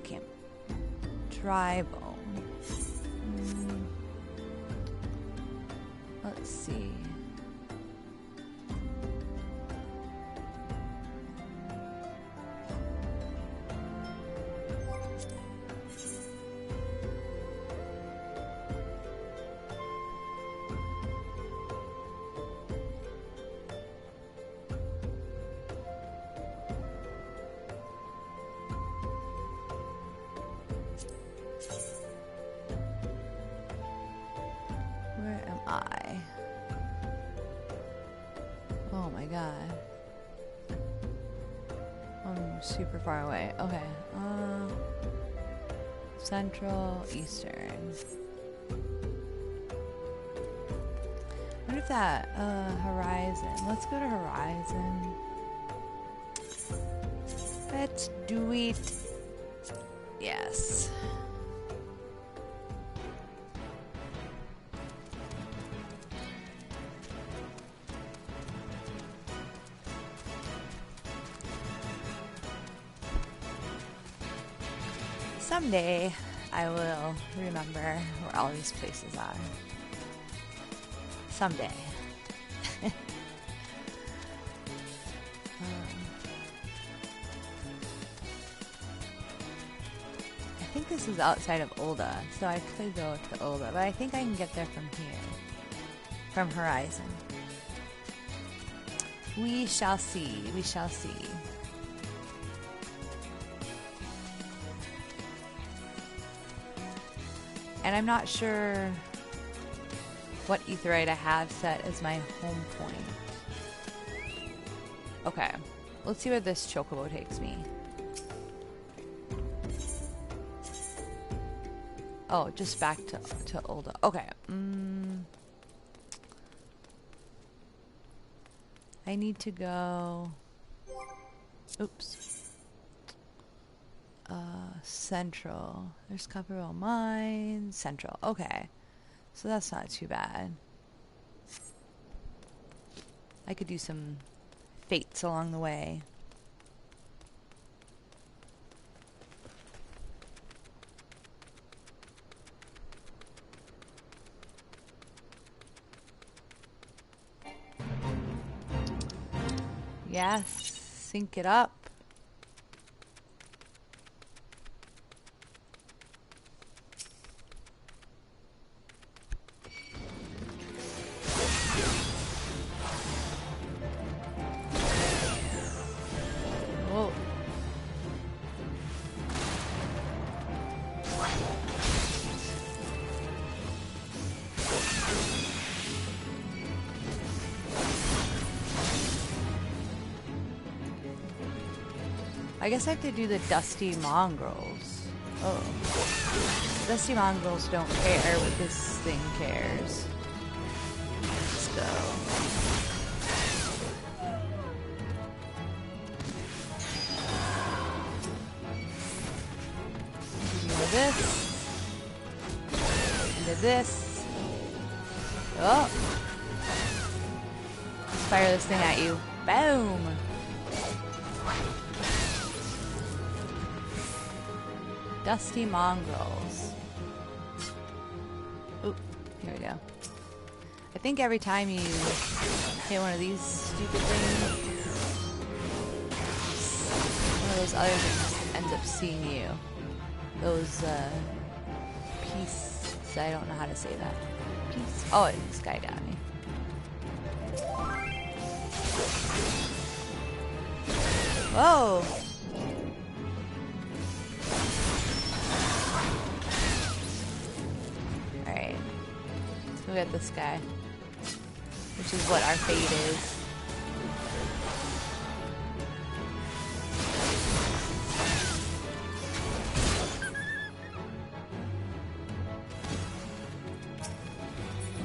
camp. Tribal. Let's see. Where am I? Oh my god. I'm super far away. Okay. Central, Eastern. What if that, Horizon. Let's go to Horizon. Let's do it. Yes. Someday I will remember where all these places are. Someday. I think this is outside of Olda, so I could go to Olda, but I think I can get there from here. From Horizon. We shall see. We shall see. And I'm not sure what aetheryte I have set as my home point. Okay, let's see where this chocobo takes me. Oh, just back to Olda. Okay. I need to go. Oops. Central. There's Copperwell Mines. Central. Okay. So that's not too bad. I could do some fates along the way. Yes. Sync it up. I guess I have to do the Dusty Mongrels. Oh. Dusty Mongrels don't care, but this thing cares. Let's go. Into this. Into this. Oh. Let's fire this thing at you. Boom! Dusty Mongrels. Oop, here we go. I think every time you hit one of these stupid things, one of those other things ends up seeing you. Those, peace, I don't know how to say that. Peace. Oh, this guy got me. Whoa! Alright. Let's go get this guy. Which is what our fate is.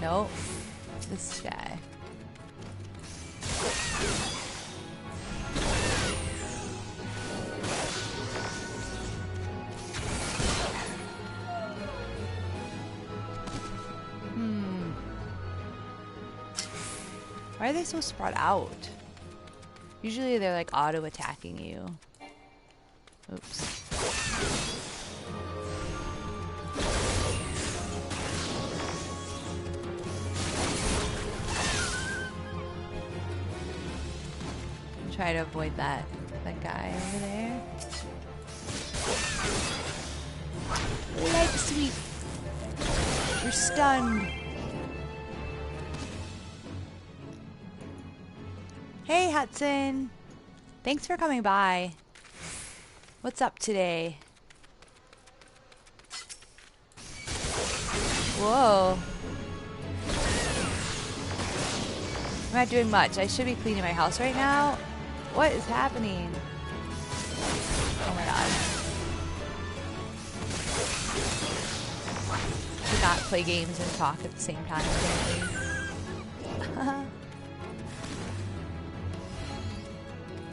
Nope. This guy. Why are they so spread out? Usually they're like auto-attacking you. Oops. try to avoid that guy over there. Leg sweep. You're stunned. Hey, Hudson. Thanks for coming by. What's up today? Whoa. I'm not doing much. I should be cleaning my house right now. What is happening? Oh my god. Do not play games and talk at the same time, apparently.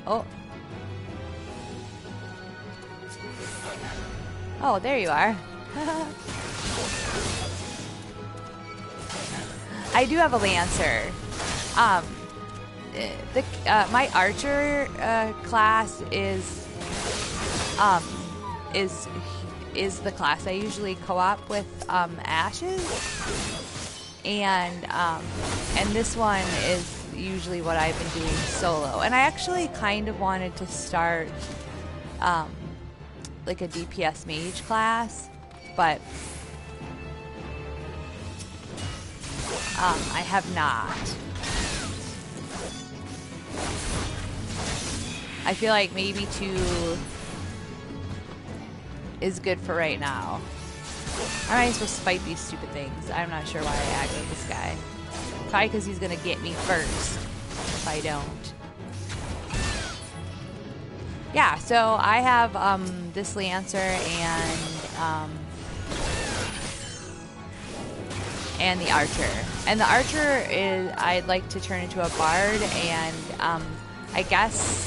Oh. Oh, there you are. I do have a Lancer. My Archer class is the class I usually co-op with Ashes, and this one is usually what I've been doing solo. And I actually kind of wanted to start like a DPS mage class, but I have not. I feel like maybe 2 is good for right now. How am I supposed to fight these stupid things? I'm not sure why I aggroed this guy. Probably because he's gonna get me first if I don't. Yeah, so I have this Lancer and the Archer. And the Archer is, I'd like to turn into a Bard, and I guess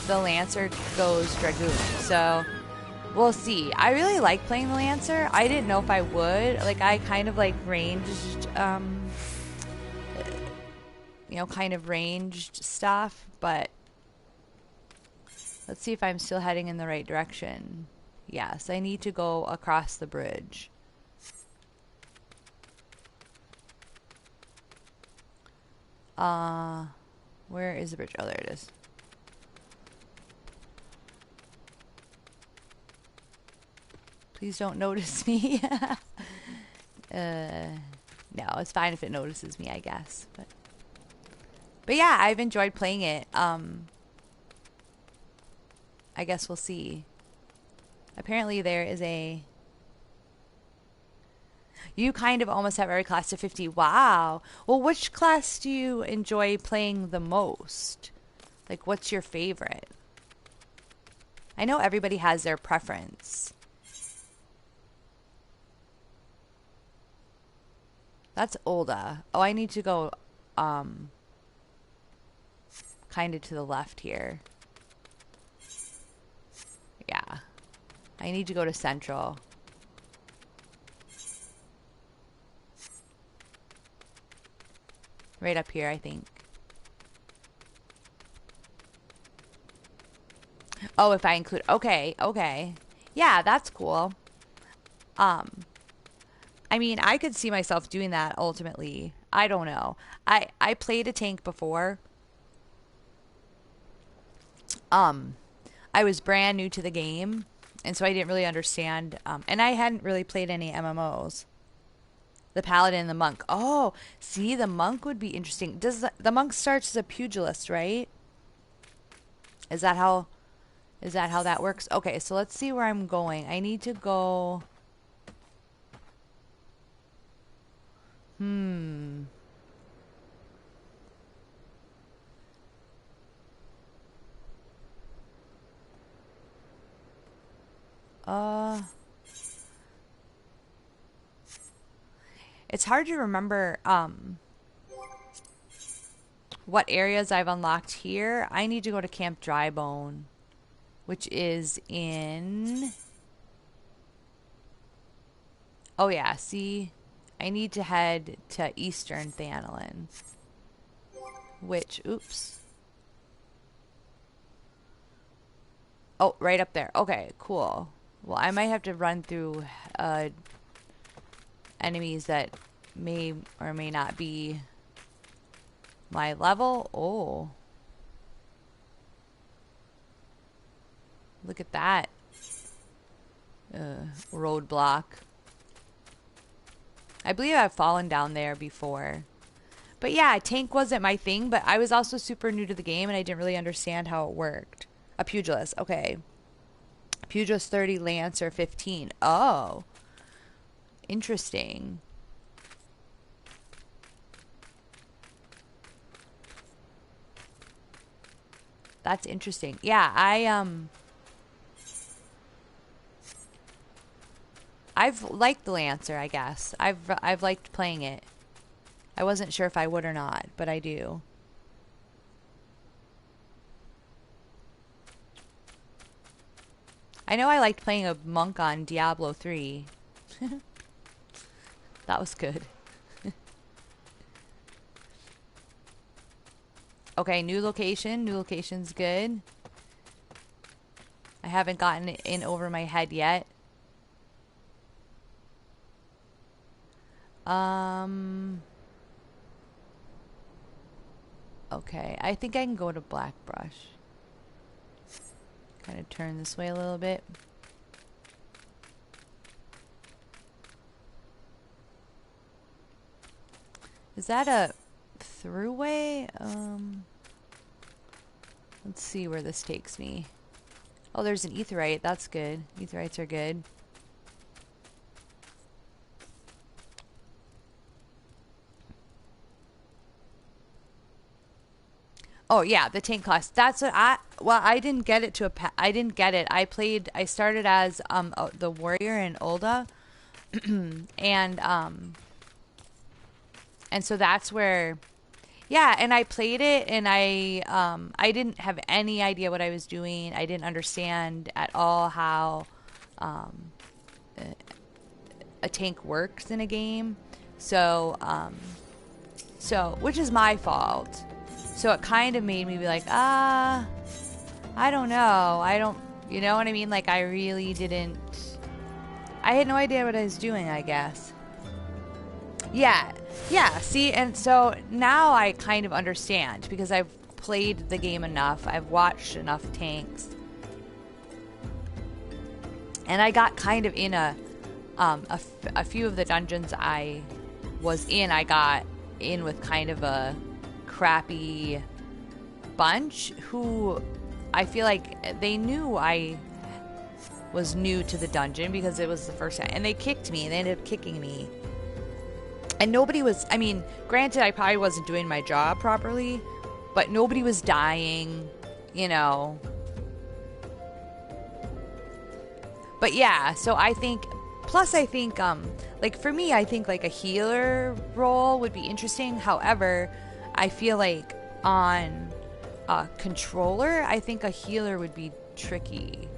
the Lancer goes Dragoon. So we'll see. I really like playing the Lancer. I didn't know if I would. Like, I kind of like ranged, you know, kind of ranged stuff, but let's see if I'm still heading in the right direction. Yes, I need to go across the bridge. Where is the bridge? Oh, there it is. Please don't notice me. No, it's fine if it notices me, I guess. But yeah, I've enjoyed playing it. I guess we'll see. Apparently there is a... You kind of almost have every class to 50. Wow. Well, which class do you enjoy playing the most? Like, what's your favorite? I know everybody has their preference. That's Olda. Oh, I need to go kind of to the left here. Yeah. I need to go to Central. Right up here, I think. Oh, if I include... Okay, okay. Yeah, that's cool. I mean, I could see myself doing that ultimately. I don't know. I played a tank before. I was brand new to the game, and so I didn't really understand. And I hadn't really played any MMOs. The Paladin and the Monk. Oh, see, the Monk would be interesting. Does the Monk starts as a pugilist, right? Is that how that works? Okay, so let's see where I'm going. I need to go... It's hard to remember what areas I've unlocked here. I need to go to Camp Drybone, which is in... Oh yeah, see? I need to head to Eastern Thanalin. Which, oops. Oh, right up there. Okay, cool. Well, I might have to run through enemies that may or may not be my level. Oh. Look at that. Roadblock. I believe I've fallen down there before. But yeah, tank wasn't my thing, but I was also super new to the game and I didn't really understand how it worked. A pugilist, okay. Pugilist 30, Lancer 15. Oh. Interesting. That's interesting. Yeah, I've liked the Lancer, I guess. I've liked playing it. I wasn't sure if I would or not, but I do. I know I liked playing a monk on Diablo 3. That was good. Okay, new location. New location's good. I haven't gotten it in over my head yet. Okay, I think I can go to Black Brush. Kind of turn this way a little bit. Is that a throughway? Let's see where this takes me. Oh, there's an aetheryte. That's good. Aetherytes are good. Oh yeah, the tank class. That's what I didn't get it to I didn't get it. I started as the warrior in Ulda. And so that's where, yeah, and I played it and I didn't have any idea what I was doing. I didn't understand at all how a tank works in a game. So which is my fault. So it kind of made me be like, I don't know. You know what I mean? Like I really didn't, I had no idea what I was doing, I guess. Yeah, see, and so now I kind of understand because I've played the game enough. I've watched enough tanks. And I got kind of in a few of the dungeons I was in, I got in with kind of a crappy bunch who I feel like they knew I was new to the dungeon because it was the first time. And they kicked me, and they ended up kicking me. And nobody was, I mean, granted, I probably wasn't doing my job properly, but nobody was dying, you know. But yeah, so I think, plus I think, like for me, I think like a healer role would be interesting. However, I feel like on a controller, I think a healer would be tricky.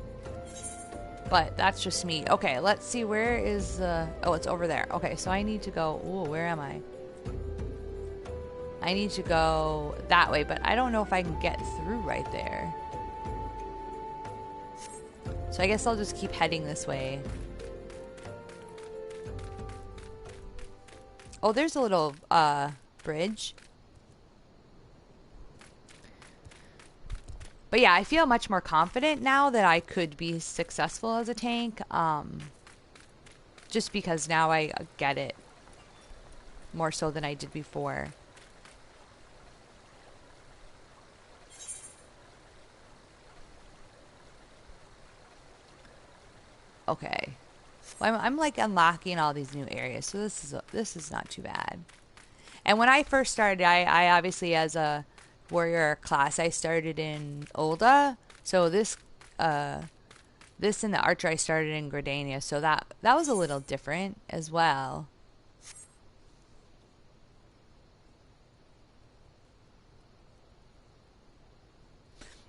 But that's just me. Okay, let's see. Where is the... Oh, it's over there. Okay, so I need to go... Ooh, where am I? I need to go that way, but I don't know if I can get through right there. So I guess I'll just keep heading this way. Oh, there's a little bridge. But yeah, I feel much more confident now that I could be successful as a tank. Just because now I get it more so than I did before. Okay. Well, I'm like unlocking all these new areas, so this is not too bad. And when I first started, I obviously as a warrior class, I started in Ulda, so this in the archer I started in Gridania, so that was a little different as well.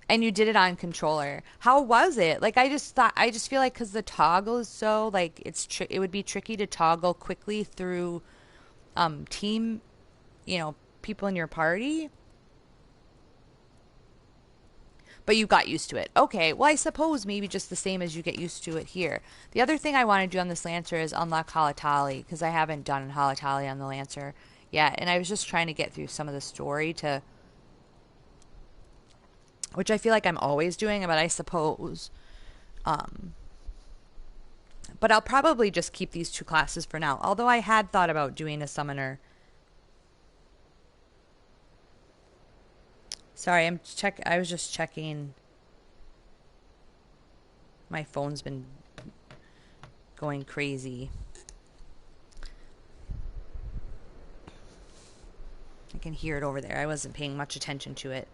And you did it on controller. How was it? Like I just feel like because the toggle is so like it would be tricky to toggle quickly through team, you know, people in your party. But you got used to it. Okay, well, I suppose maybe just the same as you get used to it here. The other thing I want to do on this Lancer is unlock Halatali, because I haven't done Halatali on the Lancer yet. And I was just trying to get through some of the story to... Which I feel like I'm always doing, but I suppose But I'll probably just keep these 2 classes for now. Although I had thought about doing a summoner. Sorry, I was just checking. My phone's been going crazy. I can hear it over there. I wasn't paying much attention to it.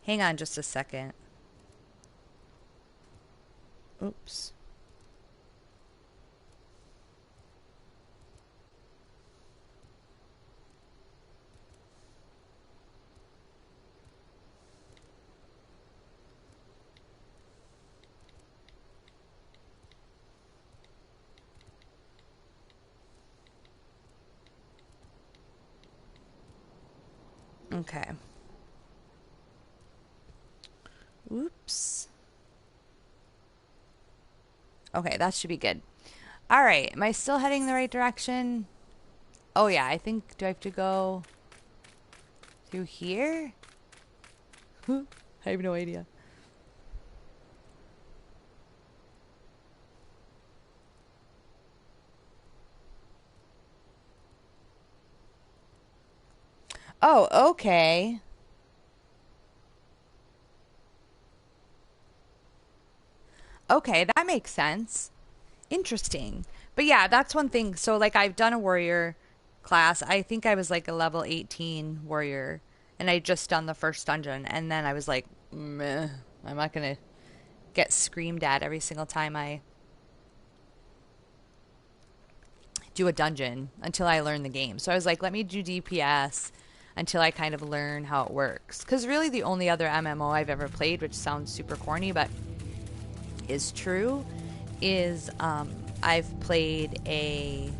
Hang on just a second. Oops. Okay. Oops. Okay, that should be good. All right. Am I still heading the right direction? Oh, yeah. I think... Do I have to go through here? I have no idea. Oh, okay. Okay, that makes sense. Interesting. But yeah, that's one thing. So like I've done a warrior class. I think I was like a level 18 warrior and I just done the first dungeon and then I was like, meh, I'm not going to get screamed at every single time I do a dungeon until I learn the game. So I was like, let me do DPS until I kind of learn how it works. Because really the only other MMO I've ever played, which sounds super corny, but is true, is I've played Pirates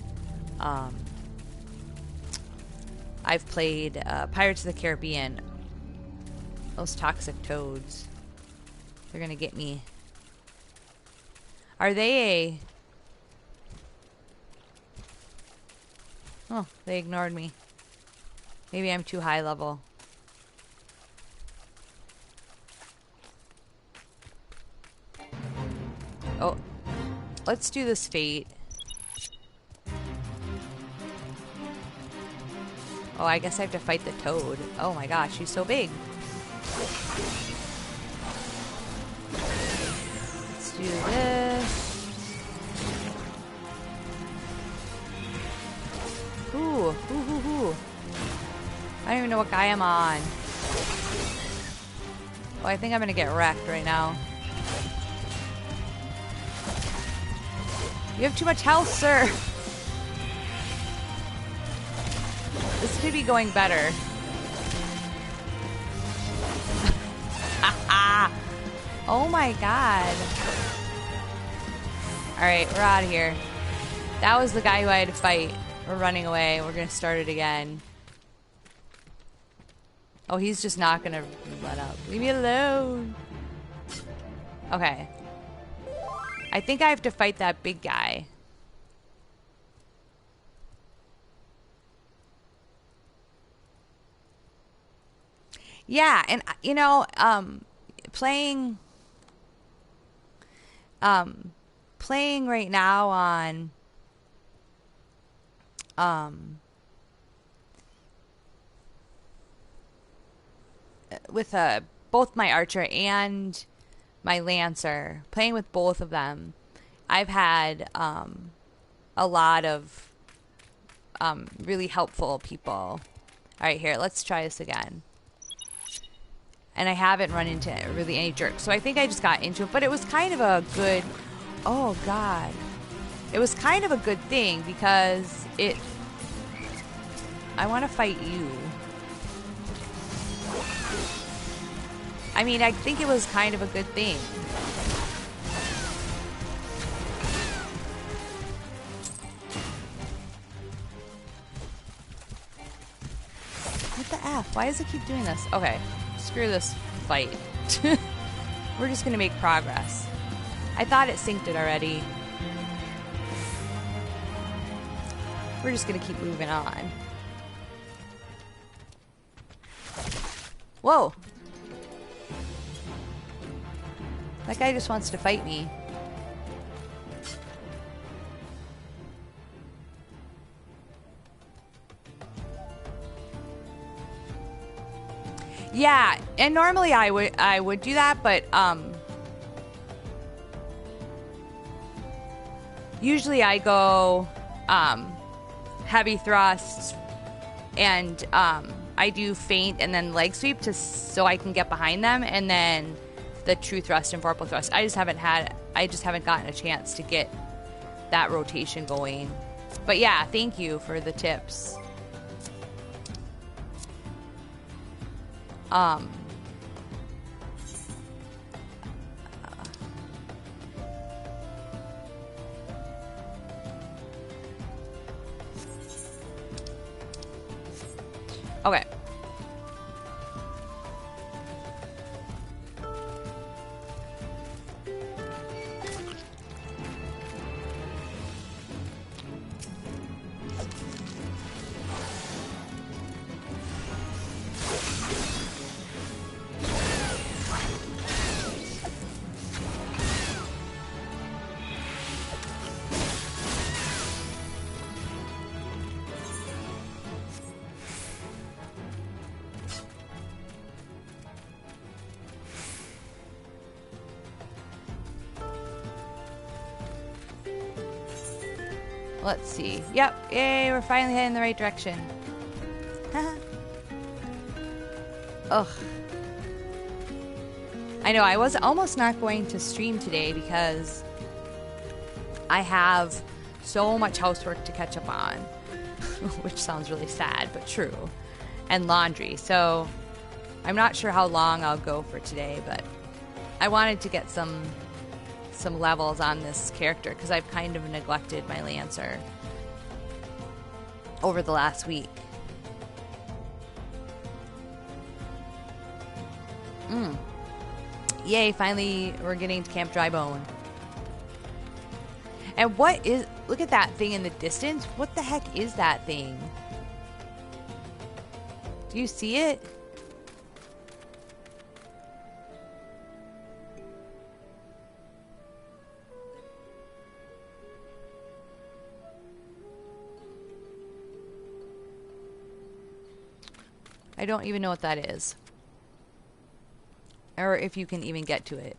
of the Caribbean. Those toxic toads. They're gonna get me. Are they a... Oh, they ignored me. Maybe I'm too high level. Oh, let's do this fate. Oh, I guess I have to fight the toad. Oh my gosh, he's so big. Let's do this. Ooh. I don't even know what guy I'm on. Oh, I think I'm gonna get wrecked right now. You have too much health, sir. This could be going better. Oh my god. Alright, we're out of here. That was the guy who I had to fight. We're running away. We're gonna start it again. Oh, he's just not gonna let up. Leave me alone. Okay. I think I have to fight that big guy. Yeah, and you know, playing right now on with both my archer and my lancer, playing with both of them, I've had a lot of really helpful people. All right, here, let's try this again. And I haven't run into really any jerks. So I think I just got into it. But it was kind of a good... Oh, God. It was kind of a good thing because it... I want to fight you. I mean, I think it was kind of a good thing. What the F? Why does it keep doing this? Okay. Screw this fight. We're just gonna make progress. I thought it synced it already. we're just gonna keep moving on. Whoa! That guy just wants to fight me. Yeah, and normally I would do that, but usually I go heavy thrusts and I do feint and then leg sweep so I can get behind them, and then the true thrust and vorpal thrust. I just haven't gotten a chance to get that rotation going. But yeah, thank you for the tips. Okay. Let's see. Yep. Yay, we're finally heading in the right direction. Ugh. I know, I was almost not going to stream today because I have so much housework to catch up on. Which sounds really sad, but true. And laundry. So I'm not sure how long I'll go for today, but I wanted to get some levels on this character because I've kind of neglected my Lancer over the last week. Yay, finally we're getting to Camp Drybone. And look at that thing in the distance. What the heck is that thing? Do you see it? I don't even know what that is. Or if you can even get to it.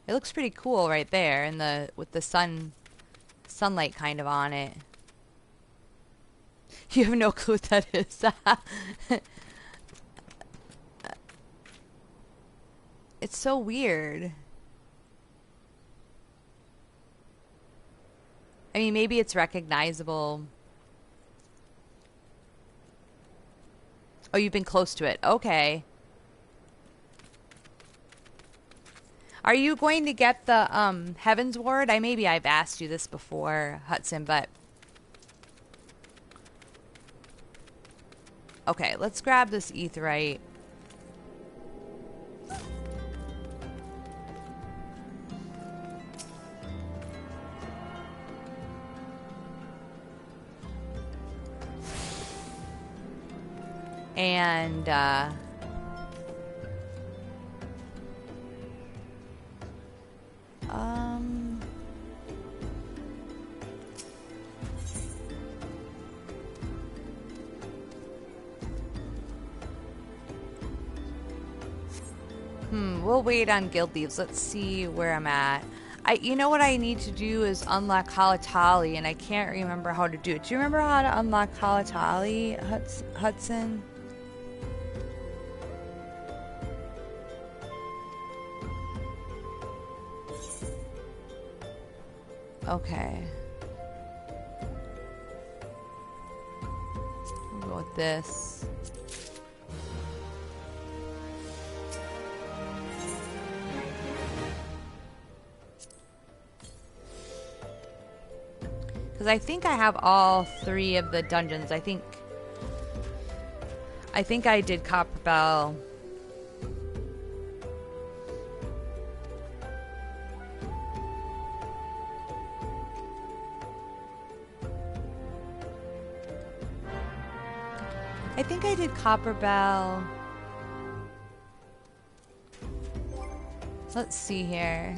It looks pretty cool right there with the sunlight kind of on it. You have no clue what that is. It's so weird. I mean, maybe it's recognizable. Oh, you've been close to it. Okay. Are you going to get the Heaven's Ward? Maybe I've asked you this before, Hudson, but okay, let's grab this Aetheryte. And we'll wait on Guild Leaves. Let's see where I'm at. You know what I need to do is unlock Halatali, and I can't remember how to do it. Do you remember how to unlock Halatali, Hudson? Okay. We'll go with this. Because Because I think I have all 3 of the dungeons. I think I did Copper Bell. I think I did Copper Bell. Let's see here.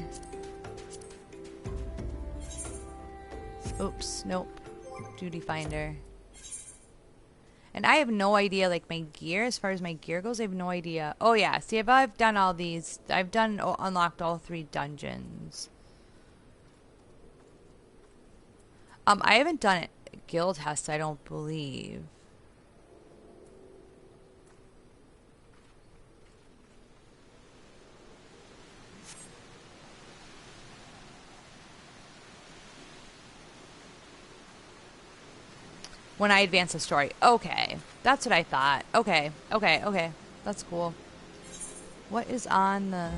Oops, nope. Duty Finder. And I have no idea, like, my gear, as far as my gear goes, I have no idea. Oh, yeah. See, if I've done all these, I've unlocked all 3 dungeons. I haven't done it guild test, I don't believe. When I advance the story. Okay. That's what I thought. Okay. Okay. Okay. That's cool. What is on the...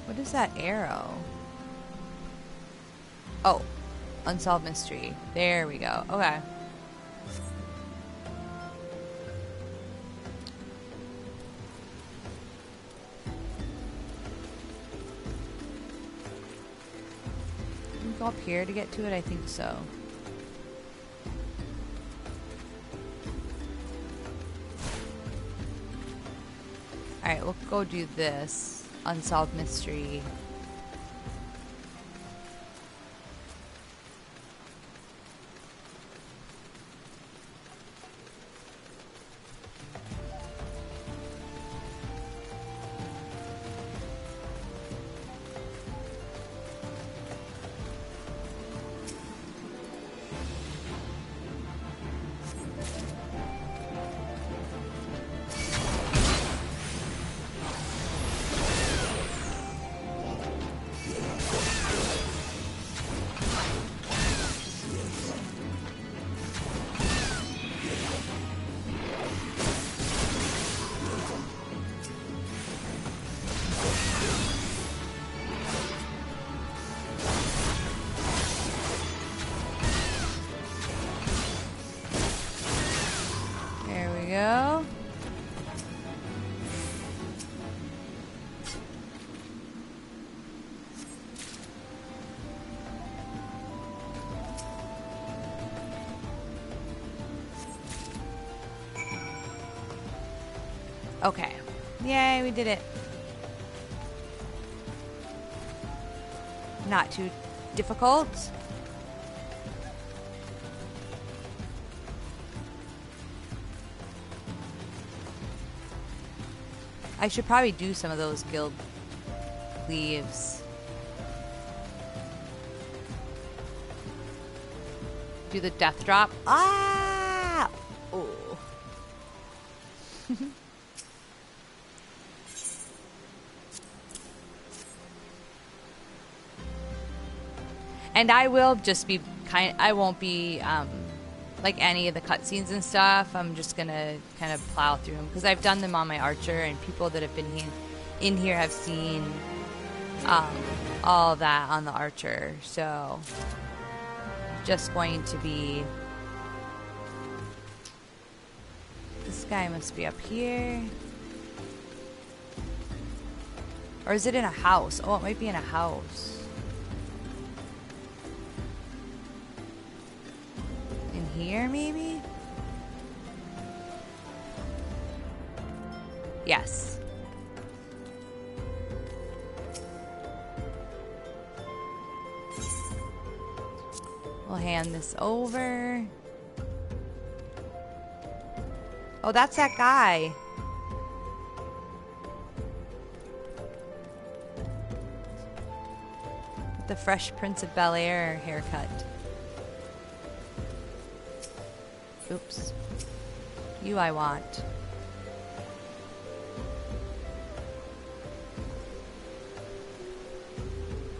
What is that arrow? Oh. Unsolved mystery. There we go. Okay. Go up here to get to it? I think so. Alright, we'll go do this. Unsolved mystery. Okay. Yay, we did it. Not too difficult. I should probably do some of those guild leaves. Do the death drop. Ah! Oh. And I will just be I won't be like any of the cutscenes and stuff. I'm just gonna kind of plow through them because I've done them on my Archer, and people that have been in here have seen all of that on the Archer. So just going to be. This guy must be up here, or is it in a house? Oh, it might be in a house. Here, maybe? Yes. We'll hand this over. Oh, that's that guy. With the Fresh Prince of Bel-Air haircut. Oops. You I want.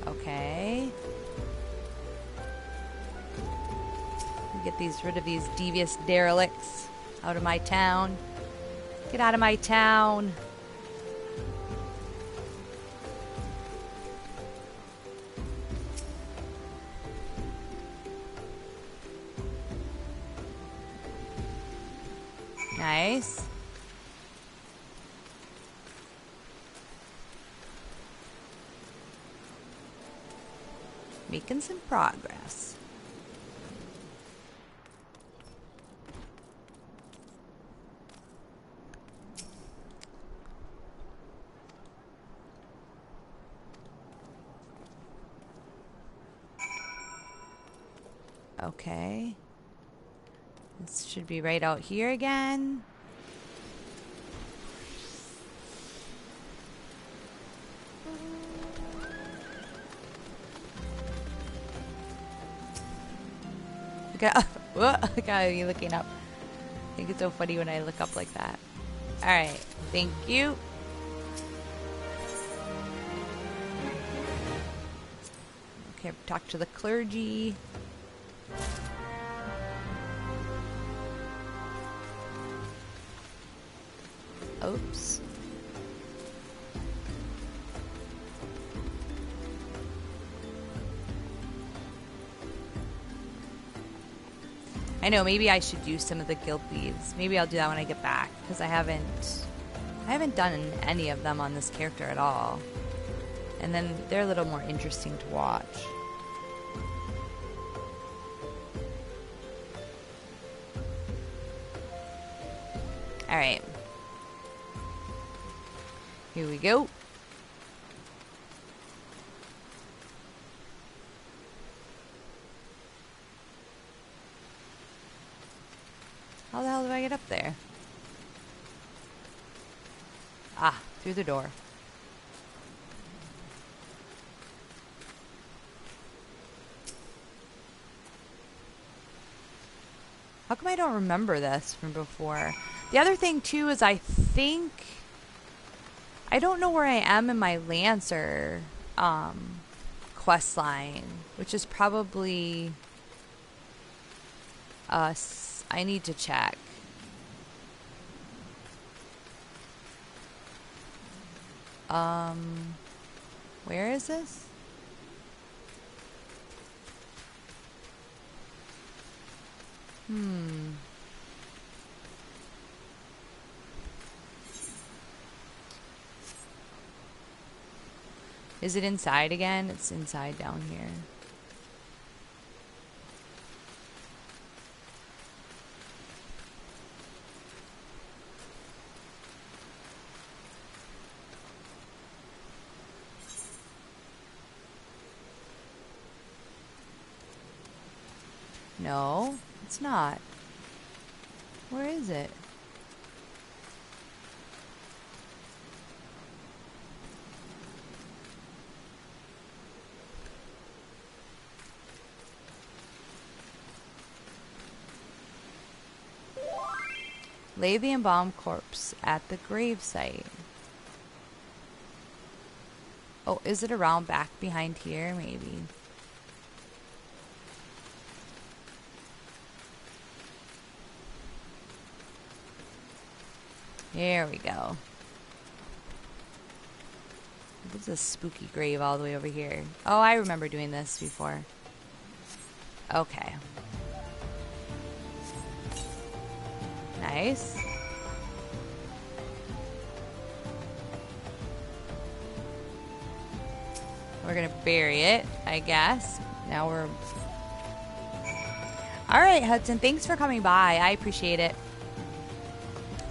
Okay. Get rid of these devious derelicts out of my town. Get out of my town. Nice. Making some progress. Okay. This should be right out here again. Look at you looking up. I think it's so funny when I look up like that. Alright, thank you. Okay, talk to the clergy. Oops. I know, maybe I should use some of the guild leads. Maybe I'll do that when I get back, because I haven't done any of them on this character at all. And then they're a little more interesting to watch. Alright. Here we go. How the hell do I get up there? Ah, through the door. How come I don't remember this from before? The other thing, too, is I don't know where I am in my Lancer quest line, which is probably... I need to check. Where is this? Is it inside again? It's inside down here. No, it's not. Where is it? Lay the embalmed corpse at the gravesite. Oh, is it around back behind here? Maybe. There we go. What's a spooky grave all the way over here? Oh, I remember doing this before. Okay. Nice. We're gonna bury it, I guess. Now we're... Alright, Hudson, thanks for coming by. I appreciate it.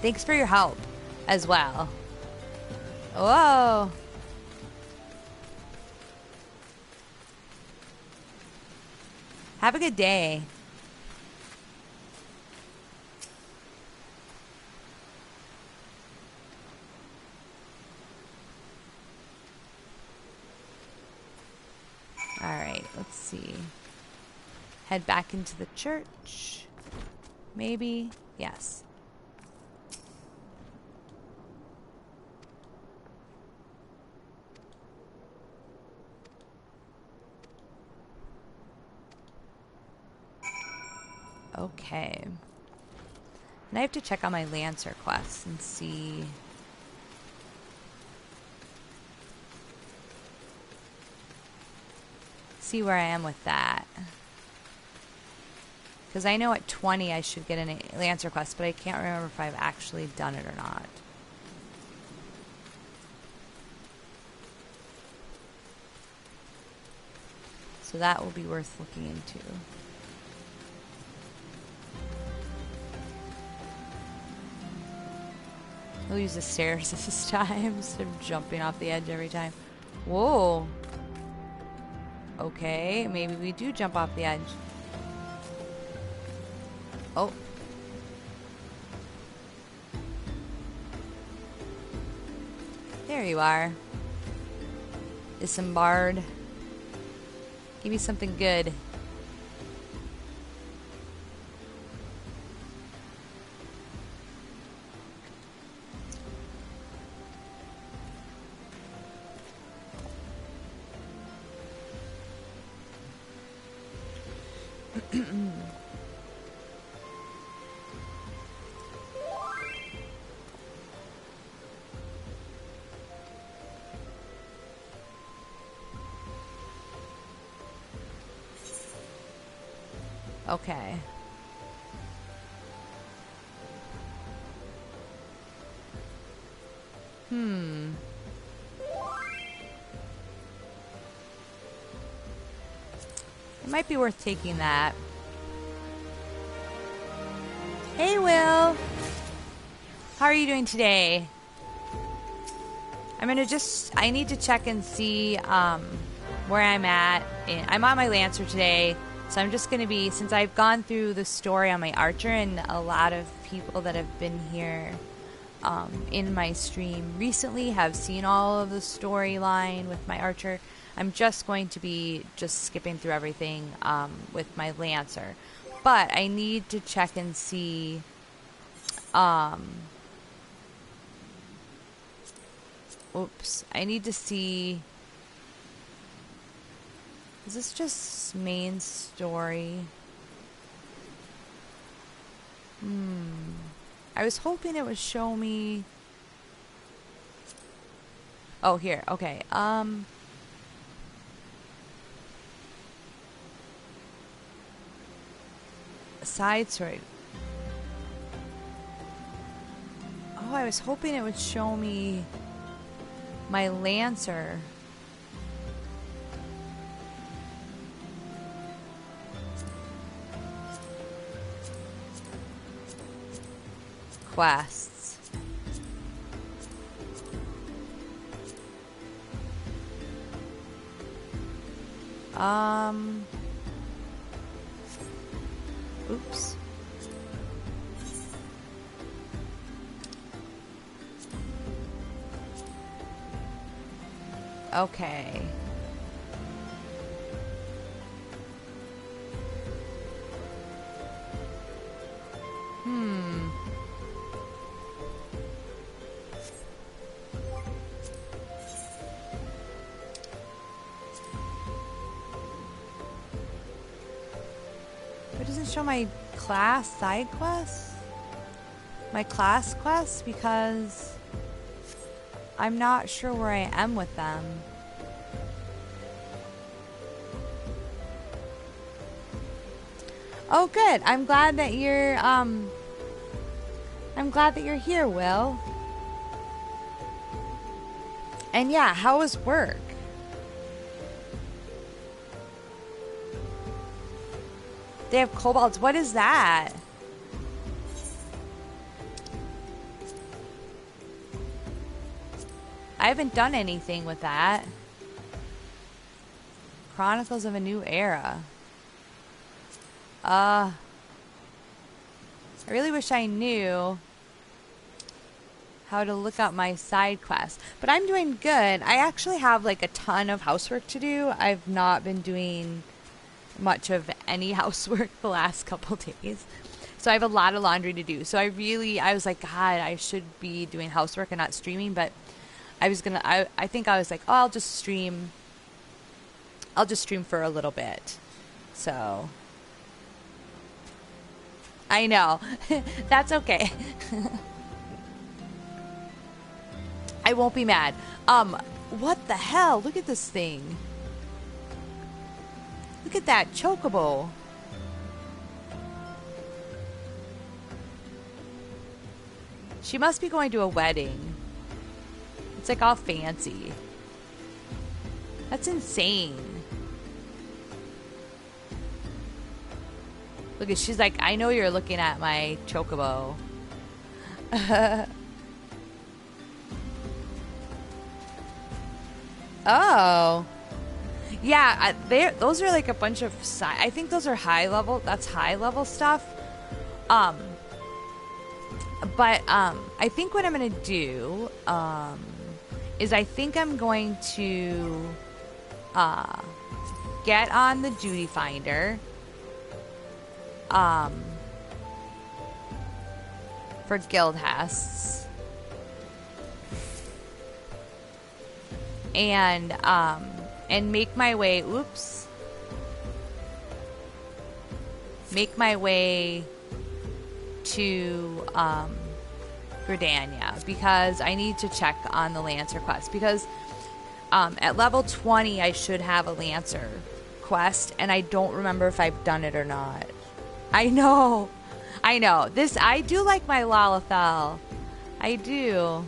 Thanks for your help as well. Whoa. Have a good day. Alright, let's see. Head back into the church. Maybe. Yes. Okay. And I have to check on my Lancer quests and see... see where I am with that. Because I know at 20 I should get an Lancer quest, but I can't remember if I've actually done it or not. So that will be worth looking into. We'll use the stairs this time instead of jumping off the edge every time. Whoa. Okay, maybe we do jump off the edge. Oh. There you are. Disembard. Give me something good. Okay. It might be worth taking that. Hey, Will. How are you doing today? I need to check and see where I'm at. I'm on my Lancer today. So I'm just going to be, since I've gone through the story on my Archer, and a lot of people that have been here in my stream recently have seen all of the storyline with my Archer, I'm just going to be skipping through everything with my Lancer. But I need to check and see I need to see, is this just main story? I was hoping it would show me. Oh, here. Okay. Side story. Oh, I was hoping it would show me my Lancer. Quests. Oops. Okay. It doesn't show my class side quests? My class quests? Because I'm not sure where I am with them. Oh, good. I'm glad that you're here, Will. And yeah, how was work? They have kobolds. What is that? I haven't done anything with that. Chronicles of a New Era. I really wish I knew how to look up my side quests. But I'm doing good. I actually have like a ton of housework to do. I've not been doing much of any housework the last couple days. So I have a lot of laundry to do. So I was like, God, I should be doing housework and not streaming. But I think I was like, oh, I'll just stream for a little bit. So I know. That's okay. I won't be mad. What the hell? Look at this thing. Look at that chocobo. She must be going to a wedding. It's like all fancy. That's insane. Look at, she's like, I know you're looking at my chocobo. Oh. Yeah, those are like a bunch of I think those are high level. That's high level stuff. But I think what I'm going to do is I think I'm going to get on the duty finder for guild hests. And make my way, make my way to Gridania, because I need to check on the Lancer quest, because at level 20 I should have a Lancer quest, and I don't remember if I've done it or not. I know. This, I do like my Lalafell. I do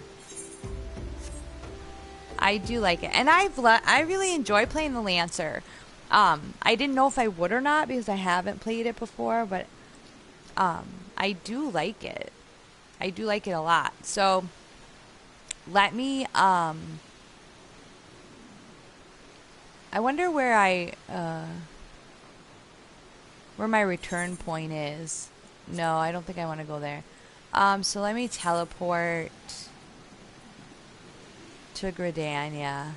like it, and I really enjoy playing the Lancer. I didn't know if I would or not because I haven't played it before, but I do like it. I do like it a lot. So let me I wonder where where my return point is. No, I don't think I want to go there. So let me teleport to Gridania.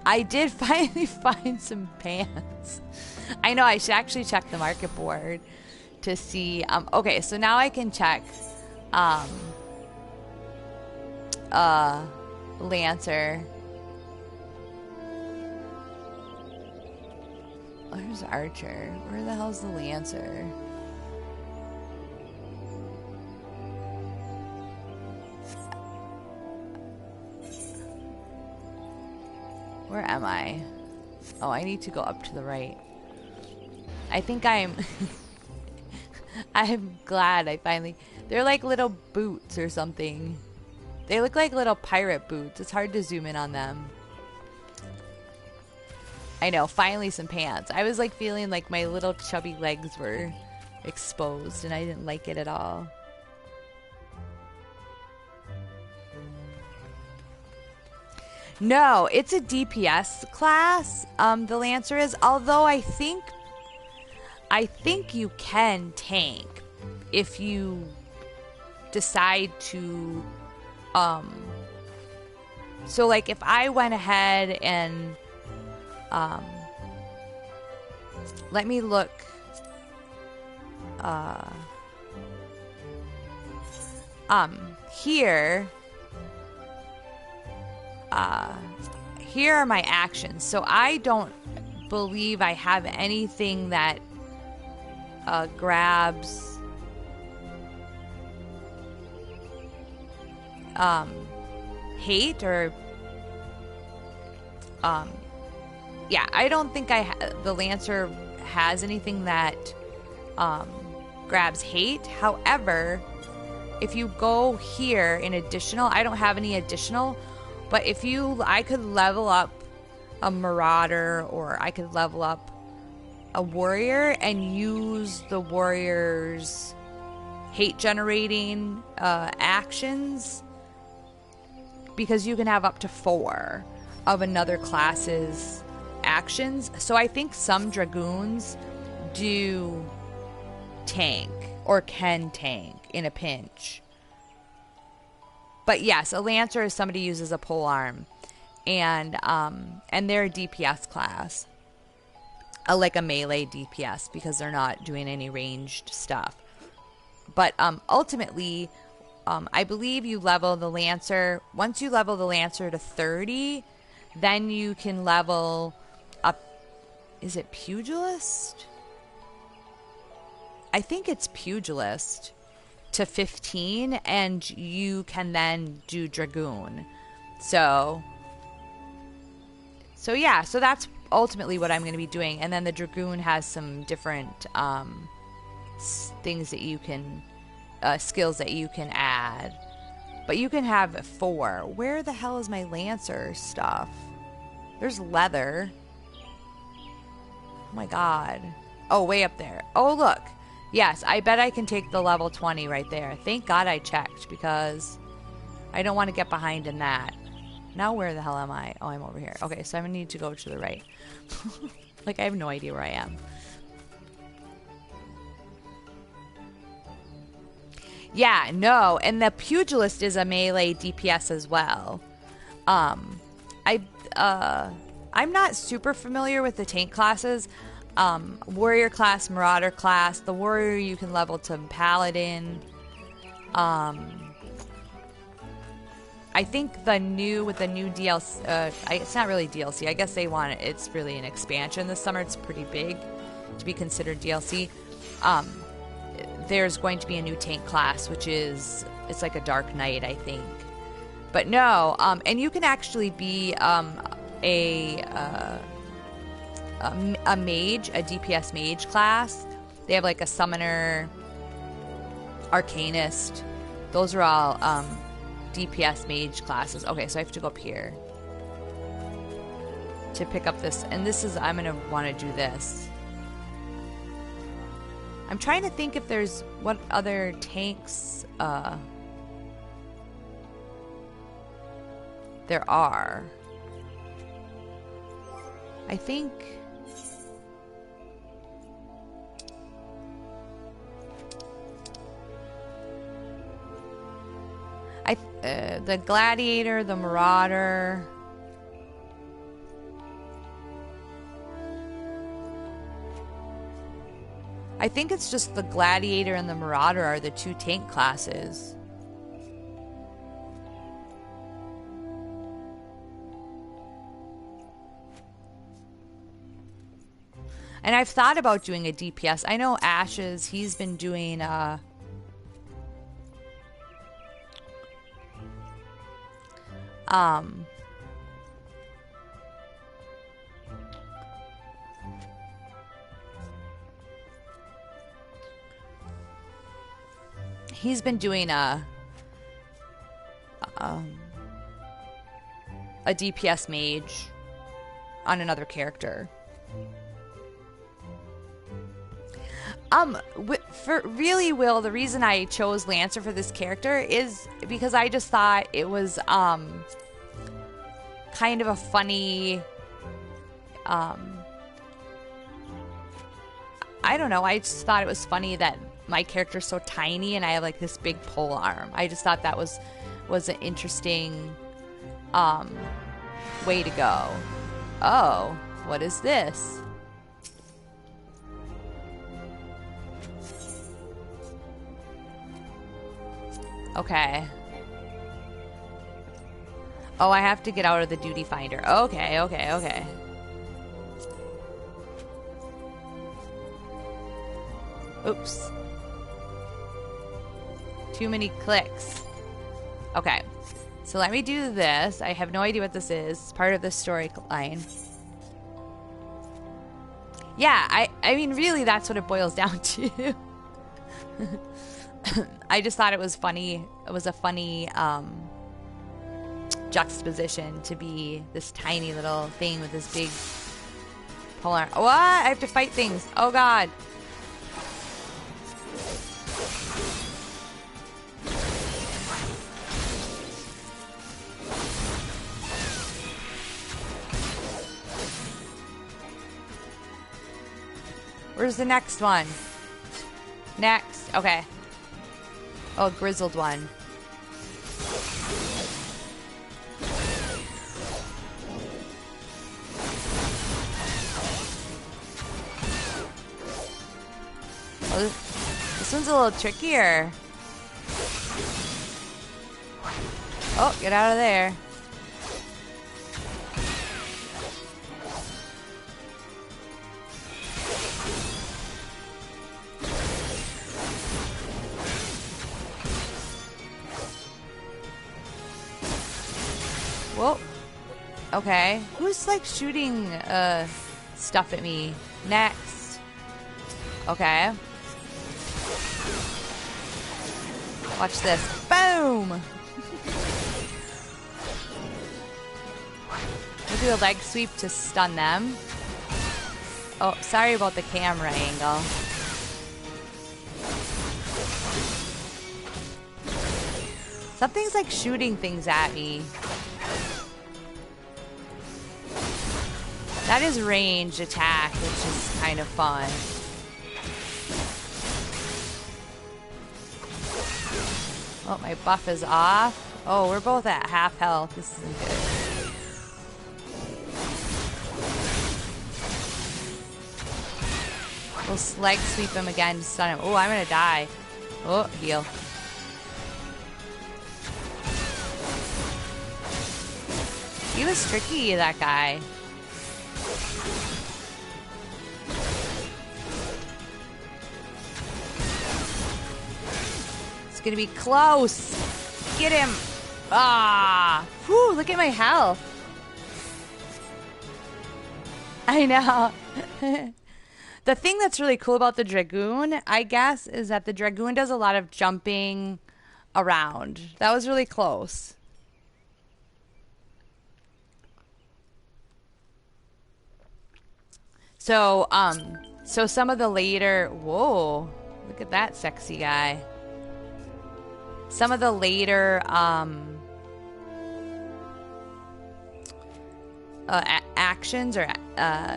I did finally find some pants. I know, I should actually check the market board to see. Okay, so now I can check Lancer. Where's Archer? Where the hell's the Lancer? Where am I? Oh, I need to go up to the right. I think I'm I'm glad I finally... They're like little boots or something. They look like little pirate boots. It's hard to zoom in on them. I know, finally some pants. I was like feeling like my little chubby legs were exposed and I didn't like it at all. No, it's a DPS class, the Lancer is, although I think you can tank if you decide to, so like if I went ahead and, let me look, here, here are my actions. So I don't believe I have anything that grabs hate or yeah, I don't think the Lancer has anything that grabs hate. However, if you go here in additional, I don't have any additional, but if I could level up a Marauder, or I could level up a Warrior and use the Warrior's hate generating actions, because you can have up to 4 of another class's actions. So I think some Dragoons do tank or can tank in a pinch. But yes, a Lancer is somebody who uses a polearm, and they're a DPS class, like a melee DPS, because they're not doing any ranged stuff. But ultimately, I believe you level the Lancer. Once you level the Lancer to 30, then you can level up. Is it Pugilist? I think it's Pugilist to 15, and you can then do Dragoon. So So yeah, so that's ultimately what I'm going to be doing. And then the Dragoon has some different things that you can, skills that you can add. But you can have 4. Where the hell is my Lancer stuff? There's leather. Oh my god. Oh, way up there. Oh, look. Yes, I bet I can take the level 20 right there. Thank God I checked, because I don't want to get behind in that. Now where the hell am I? Oh, I'm over here. Okay, so I need to go to the right. Like, I have no idea where I am. Yeah, no, and the Pugilist is a melee DPS as well. I'm not super familiar with the tank classes. Warrior class, Marauder class. The Warrior you can level to Paladin. I think with the new DLC, it's not really DLC. I guess they want it. It's really an expansion this summer. It's pretty big to be considered DLC. There's going to be a new tank class, which is, it's like a Dark Knight, I think. But no, and you can actually be a mage, a DPS mage class. They have like a summoner, arcanist. Those are all DPS mage classes. Okay, so I have to go up here to pick up this. And this is, I'm going to want to do this. I'm trying to think if there's what other tanks there are. I think the Gladiator, the Marauder. I think it's just the Gladiator and the Marauder are the 2 tank classes. And I've thought about doing a DPS. I know Ashes, he's been doing he's been doing a DPS mage on another character. For really, Will, the reason I chose Lancer for this character is because I just thought it was kind of a funny I don't know, I just thought it was funny that my character's so tiny and I have like this big pole arm. I just thought that was an interesting way to go. Oh, what is this? Okay. Oh, I have to get out of the duty finder. Okay, okay, okay. Oops. Too many clicks. Okay. So let me do this. I have no idea what this is. It's part of the storyline. Yeah, I mean, really, that's what it boils down to. I just thought it was funny. It was a funny juxtaposition to be this tiny little thing with this big polar. What? I have to fight things. Oh, God. Where's the next one? Next. Okay. Oh, grizzled one. Oh, this one's a little trickier. Oh, get out of there. Whoa. Okay. Who's like shooting stuff at me? Next. Okay. Watch this. Boom! We'll do a leg sweep to stun them. Oh, sorry about the camera angle. Something's like shooting things at me. That is ranged attack, which is kind of fun. Oh, my buff is off. Oh, we're both at half health. This isn't good. We'll leg sweep him again to stun him. Oh, I'm gonna die. Oh, heal. He was tricky, that guy. It's gonna be close. Get him. Ah. Whew, look at my health. I know. The thing that's really cool about the Dragoon, I guess, is that the Dragoon does a lot of jumping around. That was really close. So, so some of the later... Whoa. Look at that sexy guy. Some of the later, actions or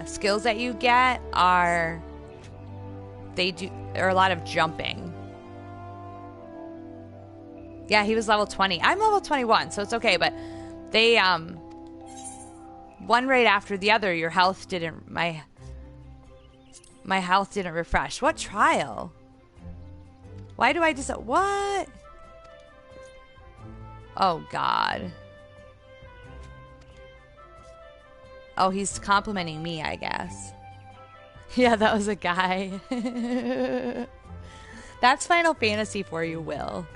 skills that you get are... They do... Are a lot of jumping. Yeah, he was level 20. I'm level 21, so it's okay, but they, one right after the other, your health didn't... My health didn't refresh. What trial? Why do I just... What? Oh, God. Oh, he's complimenting me, I guess. Yeah, that was a guy. That's Final Fantasy for you, Will.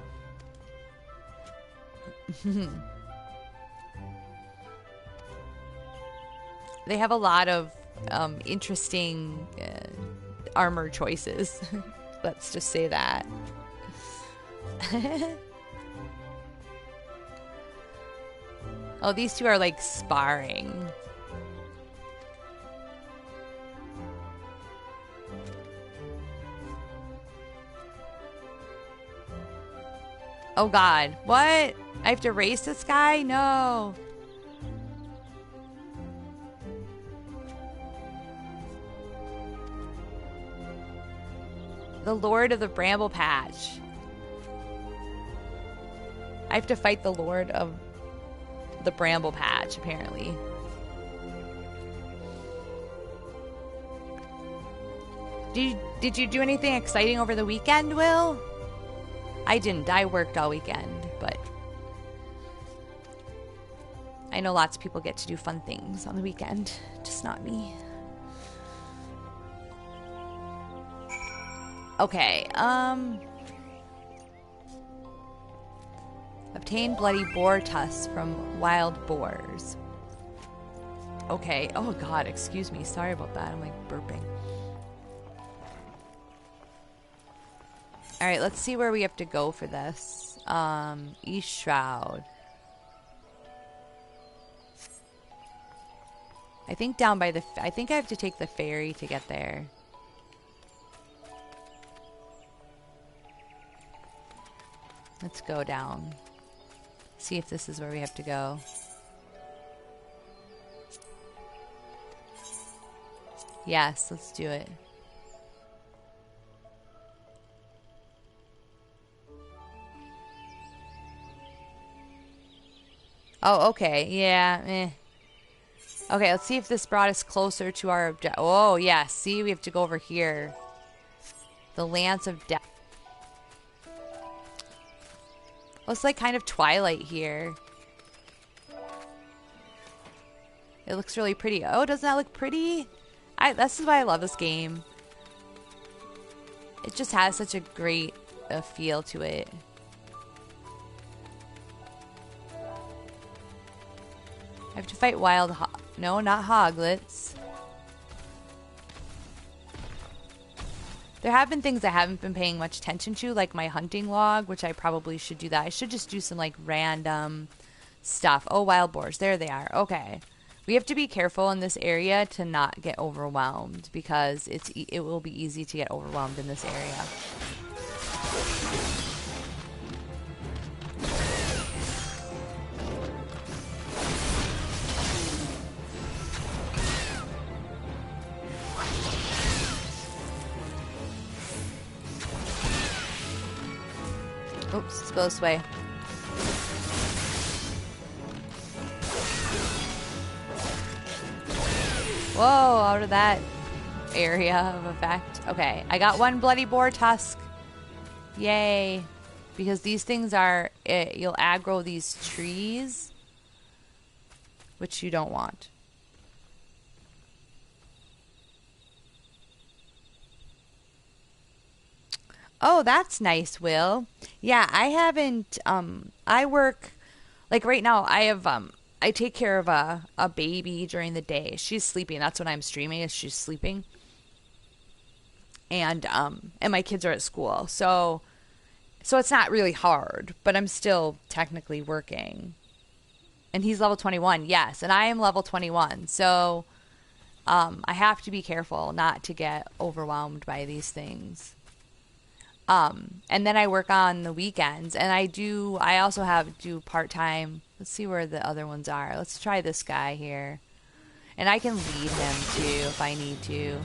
They have a lot of interesting armor choices. Let's just say that. Oh, these two are like sparring. Oh God, what? I have to race this guy? No. The Lord of the Bramble Patch. I have to fight the Lord of the Bramble Patch, apparently. Did you do anything exciting over the weekend, Will? I didn't. I worked all weekend, but I know lots of people get to do fun things on the weekend, just not me. Okay, obtain bloody boar tusks from wild boars. Okay, oh God, excuse me, sorry about that, I'm like burping. Alright, let's see where we have to go for this. East Shroud. I think down by the... I think I have to take the ferry to get there. Let's go down. See if this is where we have to go. Yes, let's do it. Oh, okay. Yeah, eh. Okay, let's see if this brought us closer to our objective. Oh, yeah. See, we have to go over here. The Lance of Death. Oh, it's like kind of Twilight here. It looks really pretty. Oh, doesn't that look pretty? This is why I love this game. It just has such a great feel to it. I have to fight wild no, not hoglets. There have been things I haven't been paying much attention to, like my hunting log, which I probably should do that. I should just do some like random stuff. Oh, wild boars. There they are. Okay. We have to be careful in this area to not get overwhelmed because it will be easy to get overwhelmed in this area. Oops, let's go this way. Whoa, out of that area of effect. Okay, I got one bloody boar tusk. Yay. Because these things are, you'll aggro these trees, which you don't want. Oh, that's nice, Will. Yeah, I haven't, I work, like right now, I have, I take care of a baby during the day. She's sleeping. That's when I'm streaming, is she's sleeping. And my kids are at school. So it's not really hard, but I'm still technically working. And he's level 21, yes, and I am level 21. So I have to be careful not to get overwhelmed by these things. And then I work on the weekends, and I also do part-time. Let's see where the other ones are. Let's try this guy here. And I can lead him too if I need to.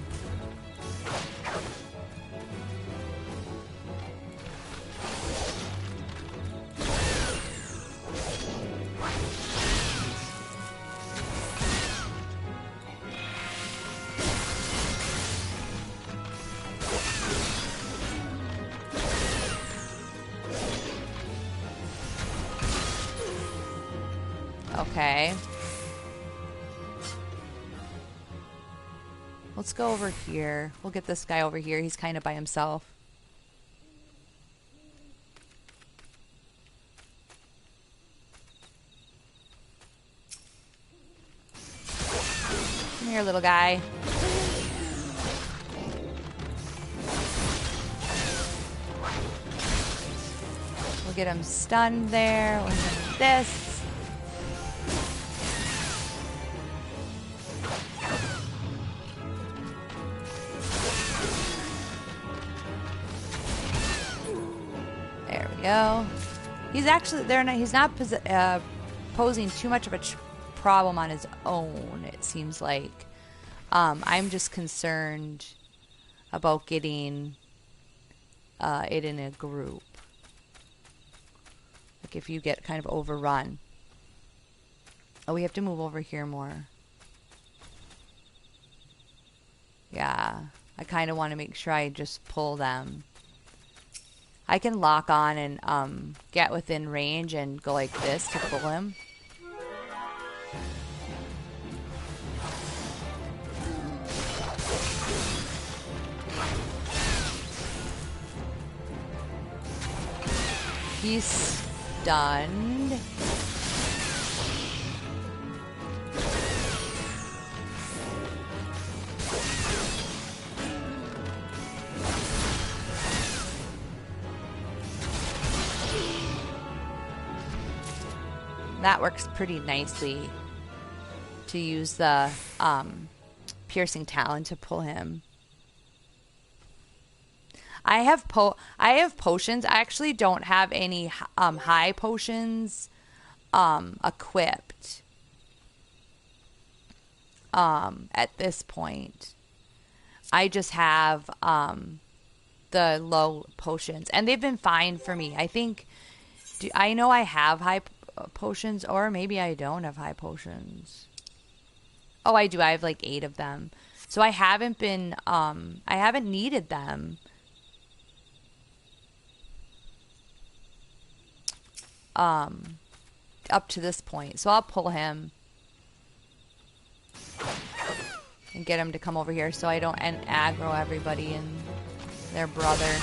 Okay. Let's go over here. We'll get this guy over here. He's kind of by himself. Come here, little guy. We'll get him stunned there. We'll hit him with this. Go. He's actually he's not posing too much of a problem on his own, it seems like. I'm just concerned about getting it in a group. Like if you get kind of overrun. Oh, we have to move over here more. Yeah, I kind of want to make sure I just pull them. I can lock on and get within range and go like this to pull him. He's stunned. That works pretty nicely to use the piercing talon to pull him. I have potions. I actually don't have any high potions equipped at this point. I just have the low potions, and they've been fine for me. I think I know I have high potions, or maybe I don't have high potions. Oh, I do. I have like 8 of them. So I haven't been I haven't needed them. Up to this point. So I'll pull him and get him to come over here so I don't aggro everybody and their brother.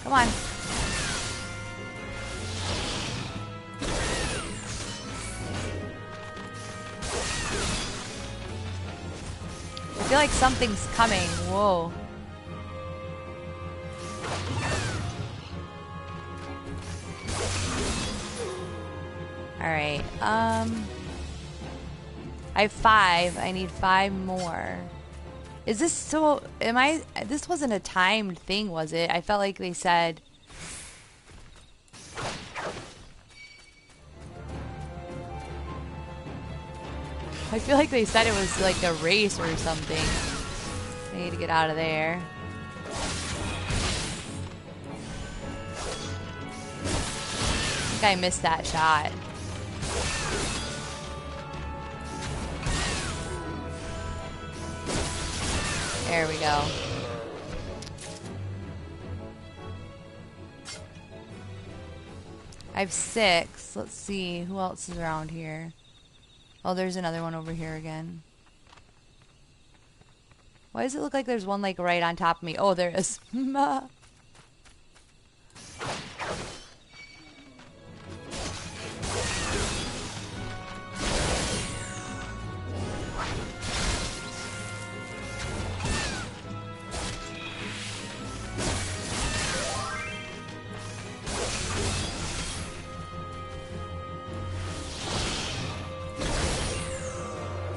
Come on. I feel like something's coming. Whoa. Alright, I have 5. I need 5 more. Is this so... This wasn't a timed thing, was it? I felt like they said... I feel like they said it was like a race or something. I need to get out of there. I think I missed that shot. There we go. I have 6. Let's see. Who else is around here? Oh, there's another one over here again. Why does it look like there's one like right on top of me? Oh, there is.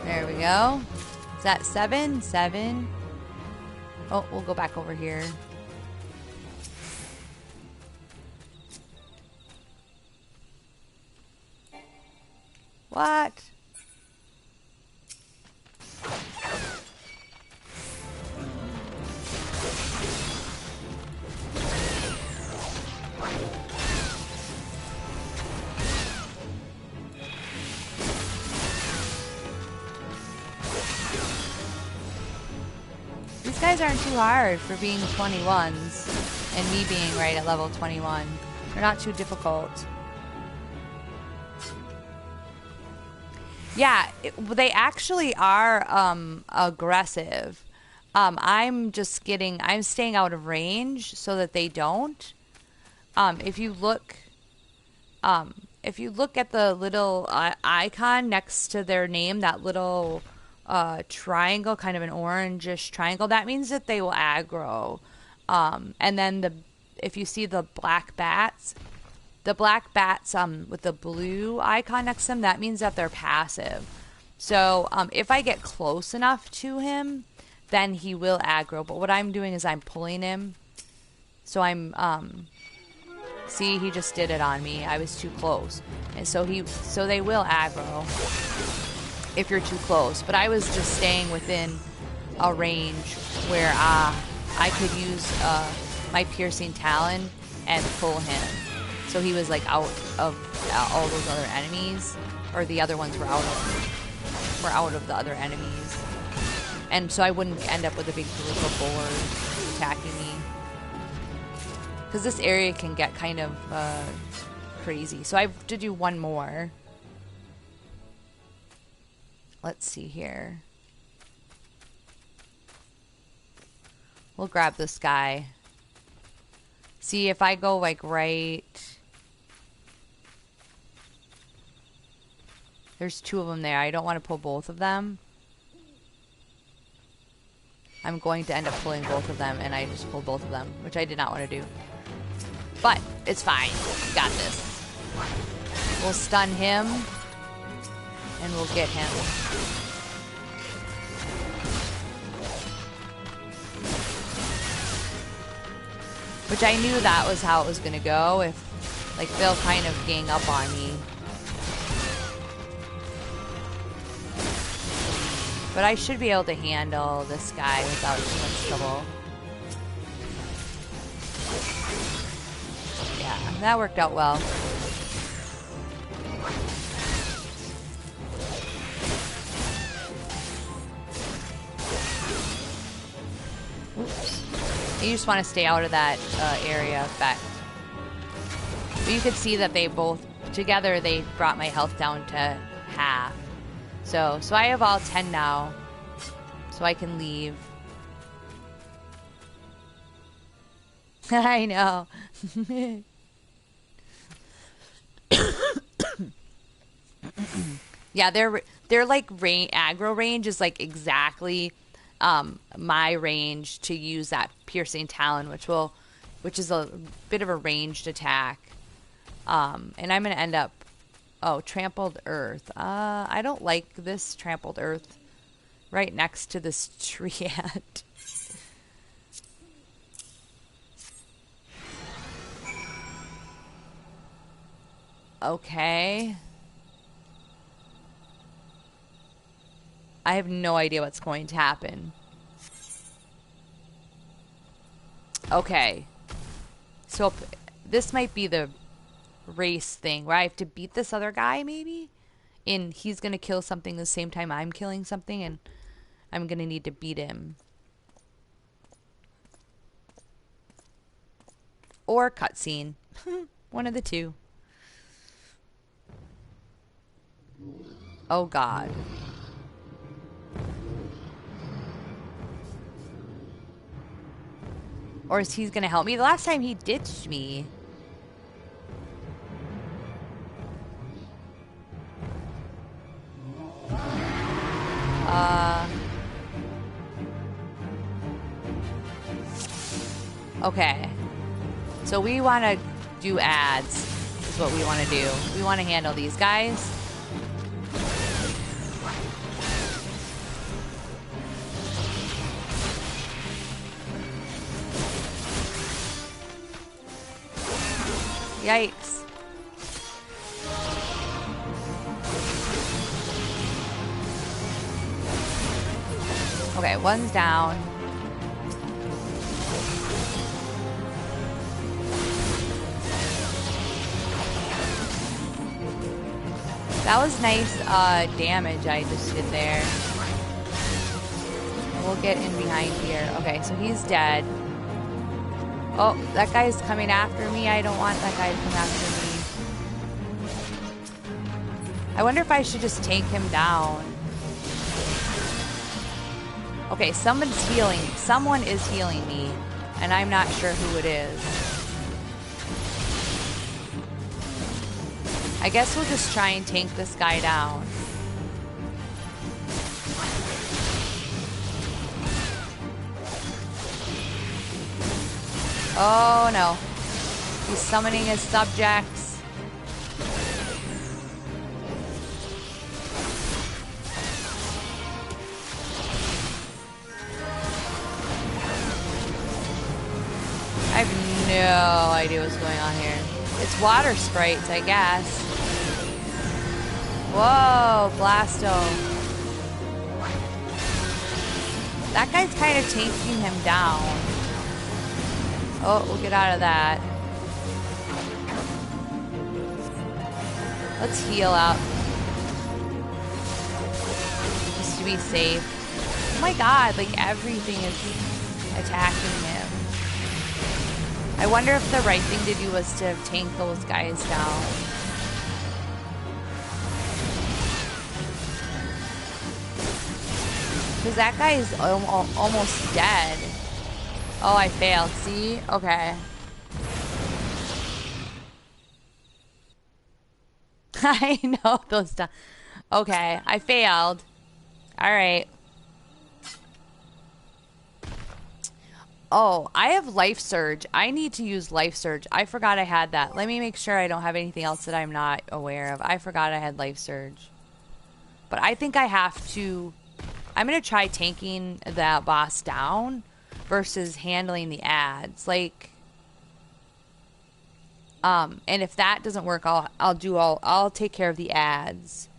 There we go. Is that 7? 7. Oh, we'll go back over here. What? These guys aren't too hard for being 21s and me being right at level 21. They're not too difficult. Yeah, they actually are aggressive. I'm staying out of range so that they don't. If you look at the little icon next to their name, that little triangle, kind of an orangish triangle, that means that they will aggro. And then if you see the black bats with the blue icon next to them, that means that they're passive. So if I get close enough to him, then he will aggro. But what I'm doing is I'm pulling him. So I'm see, he just did it on me. I was too close. And so they will aggro if you're too close. But I was just staying within a range where I could use my piercing talon and pull him. So he was like out of all those other enemies, or the other ones were out of the other enemies, and so I wouldn't end up with a big group of boars attacking me. Because this area can get kind of crazy. So I have to do one more. Let's see here. We'll grab this guy. See, if I go like right... There's 2 of them there. I don't want to pull both of them. I'm going to end up pulling both of them, and I just pulled both of them, which I did not want to do. But it's fine. We got this. We'll stun him, and we'll get him. Which I knew that was how it was going to go, if like they'll kind of gang up on me. But I should be able to handle this guy without too much trouble. Yeah, that worked out well. Oops. You just want to stay out of that area effect. But you could see that they both, together, they brought my health down to half. So I have all 10 now, so I can leave. I know. Yeah, they're like aggro range is like exactly my range to use that piercing talon, which is a bit of a ranged attack. And I'm gonna end up trampled earth. I don't like this trampled earth right next to this tree at. Okay. I have no idea what's going to happen. Okay. So this might be the race thing where I have to beat this other guy, maybe? And he's going to kill something the same time I'm killing something, and I'm going to need to beat him. Or cutscene. One of the two. Oh, God. Or is he going to help me? The last time he ditched me. Okay. So we want to do ads, is what we want to do. We want to handle these guys. Yikes. Okay, one's down. That was nice damage I just did there. We'll get in behind here. Okay, so he's dead. Oh, that guy's coming after me. I don't want that guy to come after me. I wonder if I should just take him down. Okay, someone's healing. Someone is healing me, and I'm not sure who it is. I guess we'll just try and tank this guy down. Oh no. He's summoning his subjects. I have no idea what's going on here. It's water sprites, I guess. Whoa, Blasto. That guy's kind of taking him down. Oh, we'll get out of that. Let's heal up. Just to be safe. Oh my god, like everything is attacking him. I wonder if the right thing to do was to tank those guys down. Because that guy is almost dead. Oh, I failed. See? Okay. I know those stuff. Okay, I failed. Alright. Oh, I have Life Surge. I need to use Life Surge. I forgot I had that. Let me make sure I don't have anything else that I'm not aware of. I forgot I had Life Surge. But I think I have to... I'm going to try tanking that boss down versus handling the ads. Like... and if that doesn't work, I'll take care of the ads.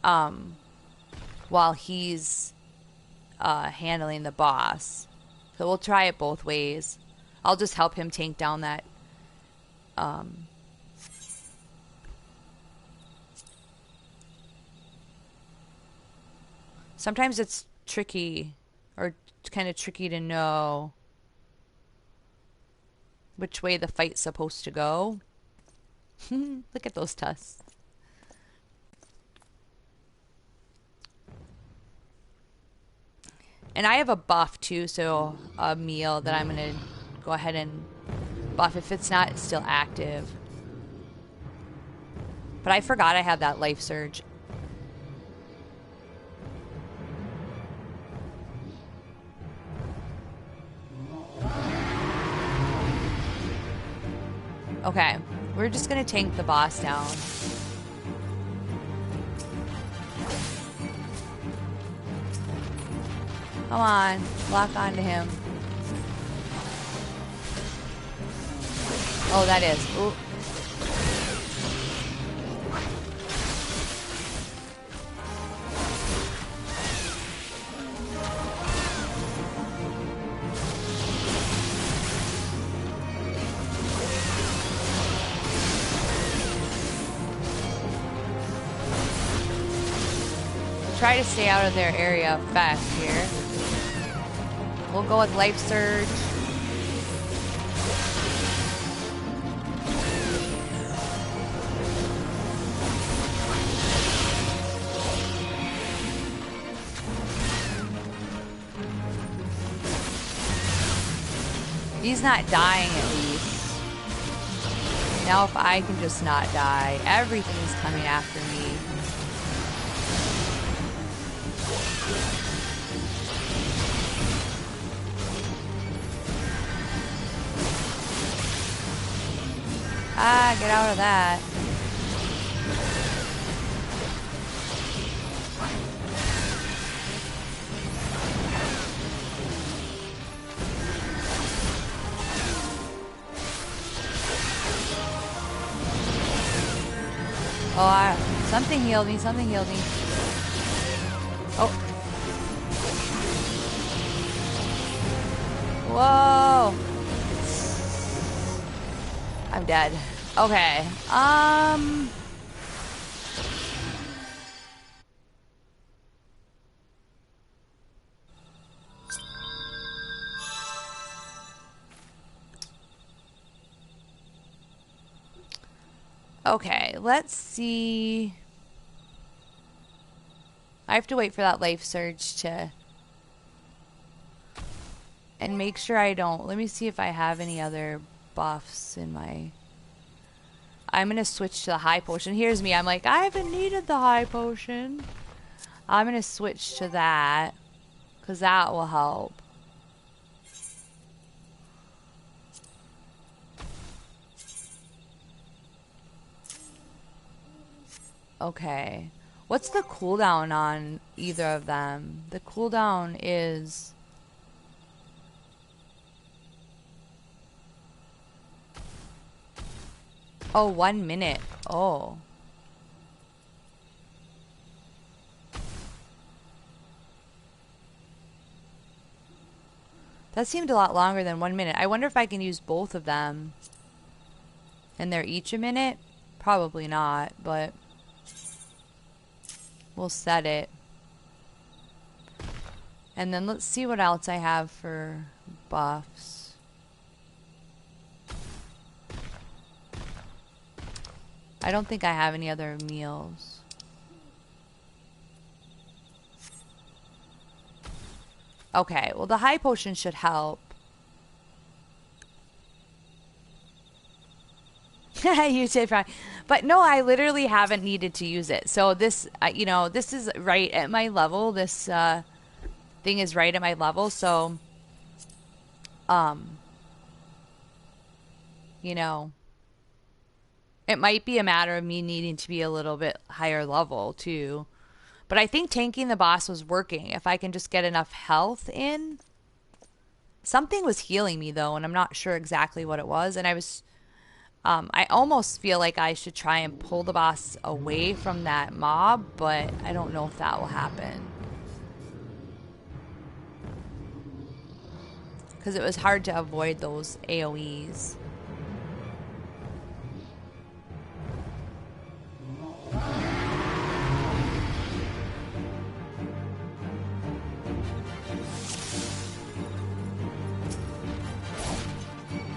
While he's handling the boss. So we'll try it both ways. I'll just help him tank down that. Sometimes it's tricky, or kind of tricky to know which way the fight's supposed to go. Look at those tusks. And I have a buff too, so a meal that I'm going to go ahead and buff if it's not still active. But I forgot I had that life surge. Okay, we're just gonna tank the boss down. Come on, lock onto him. Oh, that is. Ooh. Try to stay out of their area of effect here. We'll go with Life Surge. He's not dying at least. Now if I can just not die, everything's coming after me. Ah, get out of that. Oh, something healed me, something healed me. Oh. Whoa. I'm dead. Okay. Okay, let's see. I have to wait for that life surge to... And make sure I don't... Let me see if I have any other buffs in my... I'm going to switch to the high potion. Here's me. I'm like, I haven't needed the high potion. I'm going to switch to that. Because that will help. Okay. What's the cooldown on either of them? The cooldown is... Oh, 1 minute. Oh. That seemed a lot longer than 1 minute. I wonder if I can use both of them. And they're each a minute? Probably not, but... We'll set it. And then let's see what else I have for buffs. I don't think I have any other meals. Okay, well the high potion should help. You did fine. But no, I literally haven't needed to use it. So this, you know, this is right at my level. This thing is right at my level. So, you know, it might be a matter of me needing to be a little bit higher level too. But I think tanking the boss was working. If I can just get enough health in. Something was healing me though, and I'm not sure exactly what it was. And I was... I almost feel like I should try and pull the boss away from that mob, but I don't know if that will happen. Because it was hard to avoid those AoEs.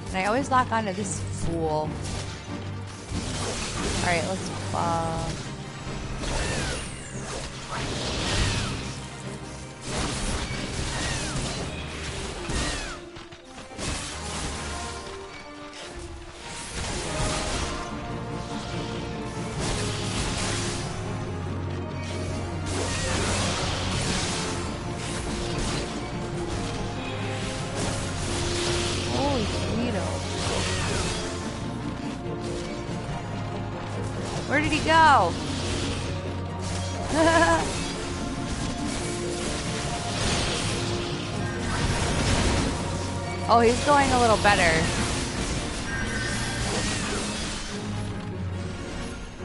And I always lock onto this fool. Alright, let's... did he go? Oh, he's going a little better.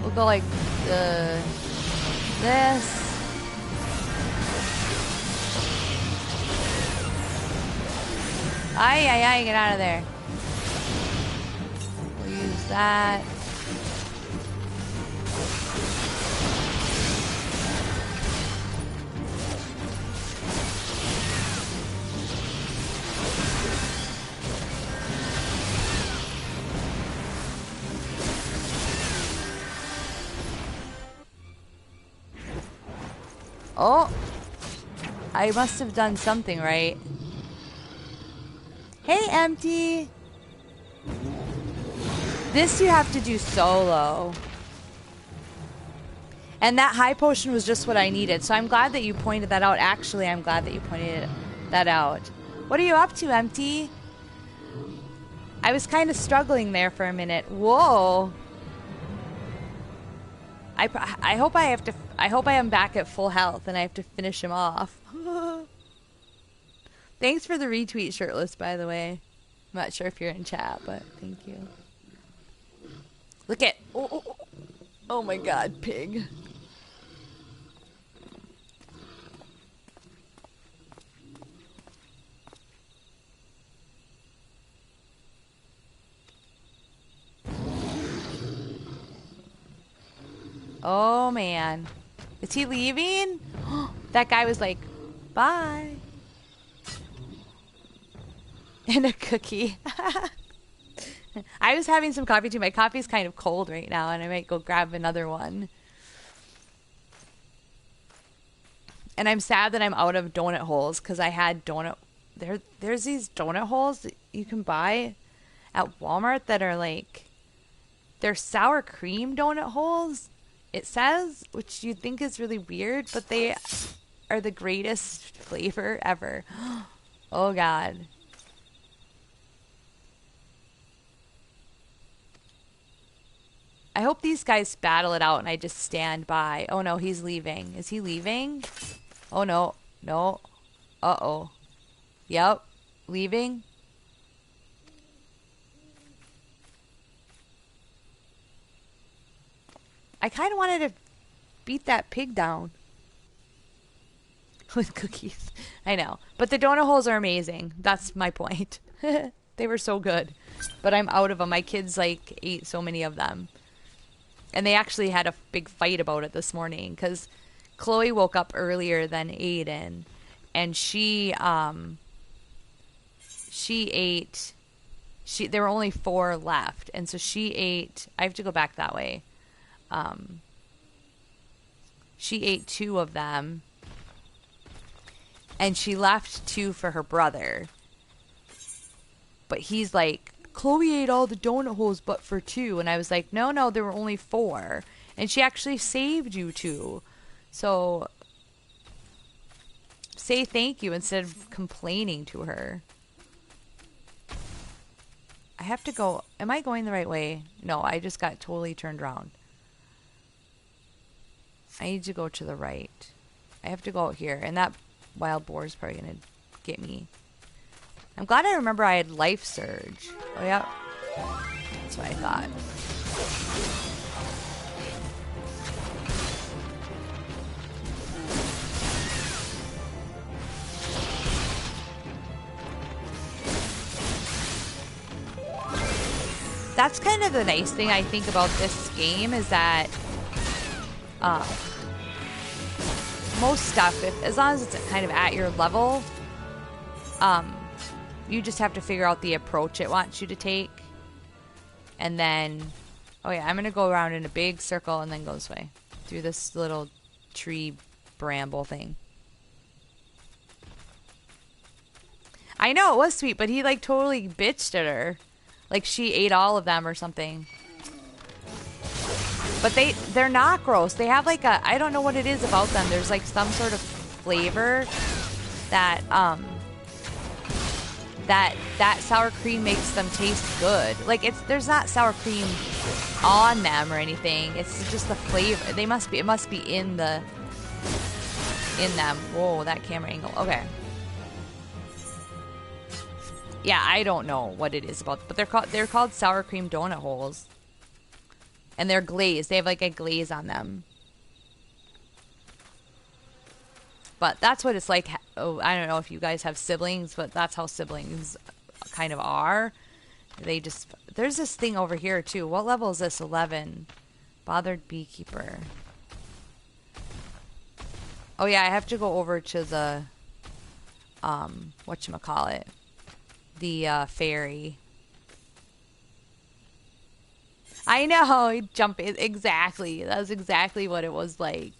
We'll go like this. Ay, ay, ay, get out of there. We'll use that. Oh, I must have done something right. Hey, Empty. This you have to do solo. And that high potion was just what I needed. So I'm glad that you pointed that out. Actually, I'm glad that you pointed that out. What are you up to, Empty? I was kind of struggling there for a minute. Whoa. I hope I have to. I hope I am back at full health and I have to finish him off. Thanks for the retweet, Shirtless, by the way. I'm not sure if you're in chat, but thank you. Look at... Oh my god, pig. Oh man. Is he leaving? That guy was like, bye. And a cookie. I was having some coffee too. My coffee's kind of cold right now, and I might go grab another one. And I'm sad that I'm out of donut holes because I had donut. There's these donut holes that you can buy at Walmart that are like, they're sour cream donut holes, it says, which you think is really weird, but they are the greatest flavor ever. Oh god. I hope these guys battle it out and I just stand by. Oh no, he's leaving. Is he leaving? Oh no. No. Uh-oh. Yep. Leaving. I kind of wanted to beat that pig down. With cookies. I know. But the donut holes are amazing. That's my point. They were so good. But I'm out of them. My kids like ate so many of them. And they actually had a big fight about it this morning because Chloe woke up earlier than Aiden, and she ate. There were only 4 left, and so she ate. I have to go back that way. She ate 2 of them, and she left 2 for her brother. But he's like, Chloe ate all the donut holes but for 2. And I was like, no, there were only 4. And she actually saved you 2. So say thank you instead of complaining to her. I have to go. Am I going the right way? No, I just got totally turned around. I need to go to the right. I have to go out here. And that wild boar is probably going to get me. I'm glad I remember I had life surge. Oh, yeah. That's what I thought. That's kind of the nice thing I think about this game is that most stuff, as long as it's kind of at your level, you just have to figure out the approach it wants you to take. And then, oh yeah, I'm going to go around in a big circle and then go this way. Through this little tree bramble thing. I know, it was sweet, but he like totally bitched at her. Like she ate all of them or something. But they're not gross. They have like a, I don't know what it is about them. There's like some sort of flavor that, that sour cream makes them taste good. Like there's not sour cream on them or anything. It's just the flavor. It must be in them. Whoa, that camera angle. Okay. Yeah, I don't know what it is about, but they're called sour cream donut holes. And they're glazed. They have like a glaze on them. But that's what it's like. Oh, I don't know if you guys have siblings, but that's how siblings kind of are. There's this thing over here too. What level is this? 11. Bothered beekeeper. Oh yeah, I have to go over to the whatchamacallit? The ferry. I know, jump in. Exactly. That was exactly what it was like.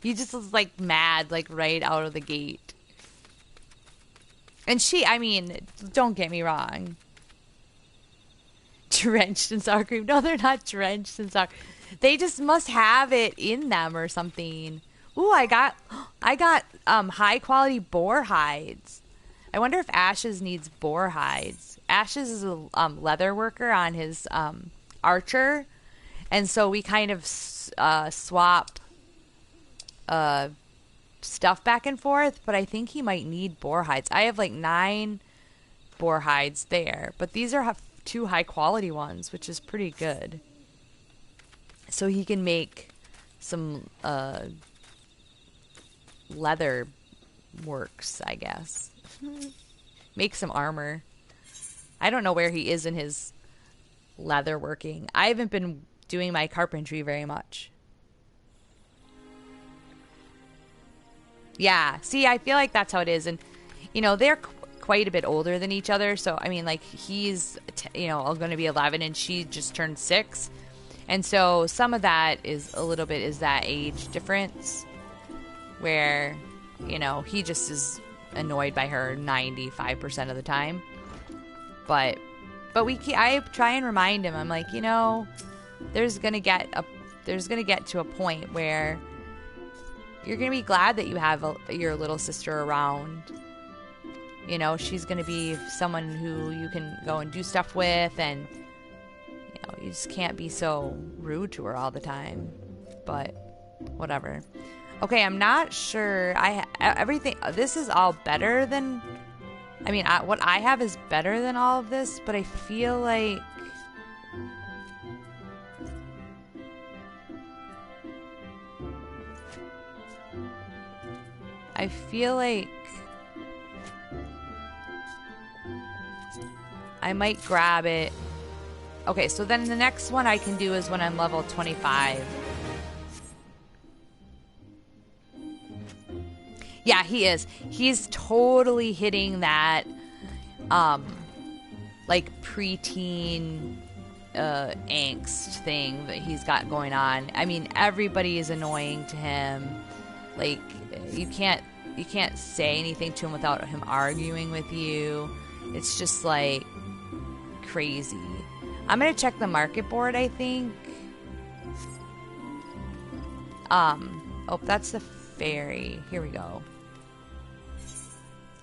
He just was like mad, like right out of the gate. And I mean, don't get me wrong. Drenched in sour cream. No, they're not drenched in sour. They just must have it in them or something. Ooh, I got high quality boar hides. I wonder if Ashes needs boar hides. Ashes is a leather worker on his archer, and so we kind of swap stuff back and forth, but I think he might need boar hides. I have like 9 boar hides there, but these are 2 high quality ones, which is pretty good. So he can make some leather works, I guess. Make some armor. I don't know where he is in his leather working. I haven't been doing my carpentry very much. Yeah, see, I feel like that's how it is. And, you know, they're quite a bit older than each other. So, I mean, like, he's, going to be 11 and she just turned 6. And so some of that is that age difference where, he just is annoyed by her 95% of the time. But I try and remind him. I'm like, there's going to get to a point where you're going to be glad that you have your little sister around. She's going to be someone who you can go and do stuff with, and you just can't be so rude to her all the time. But whatever. Okay, I'm not sure. Everything. This is all better than. I mean, what I have is better than all of this, but I feel like. I might grab it. Okay, so then the next one I can do is when I'm level 25. Yeah, he is. He's totally hitting that, like preteen angst thing that he's got going on. I mean, everybody is annoying to him. Like, you can't say anything to him without him arguing with you. It's just like crazy. I'm gonna check the market board, I think. Oh, that's the ferry. Here we go.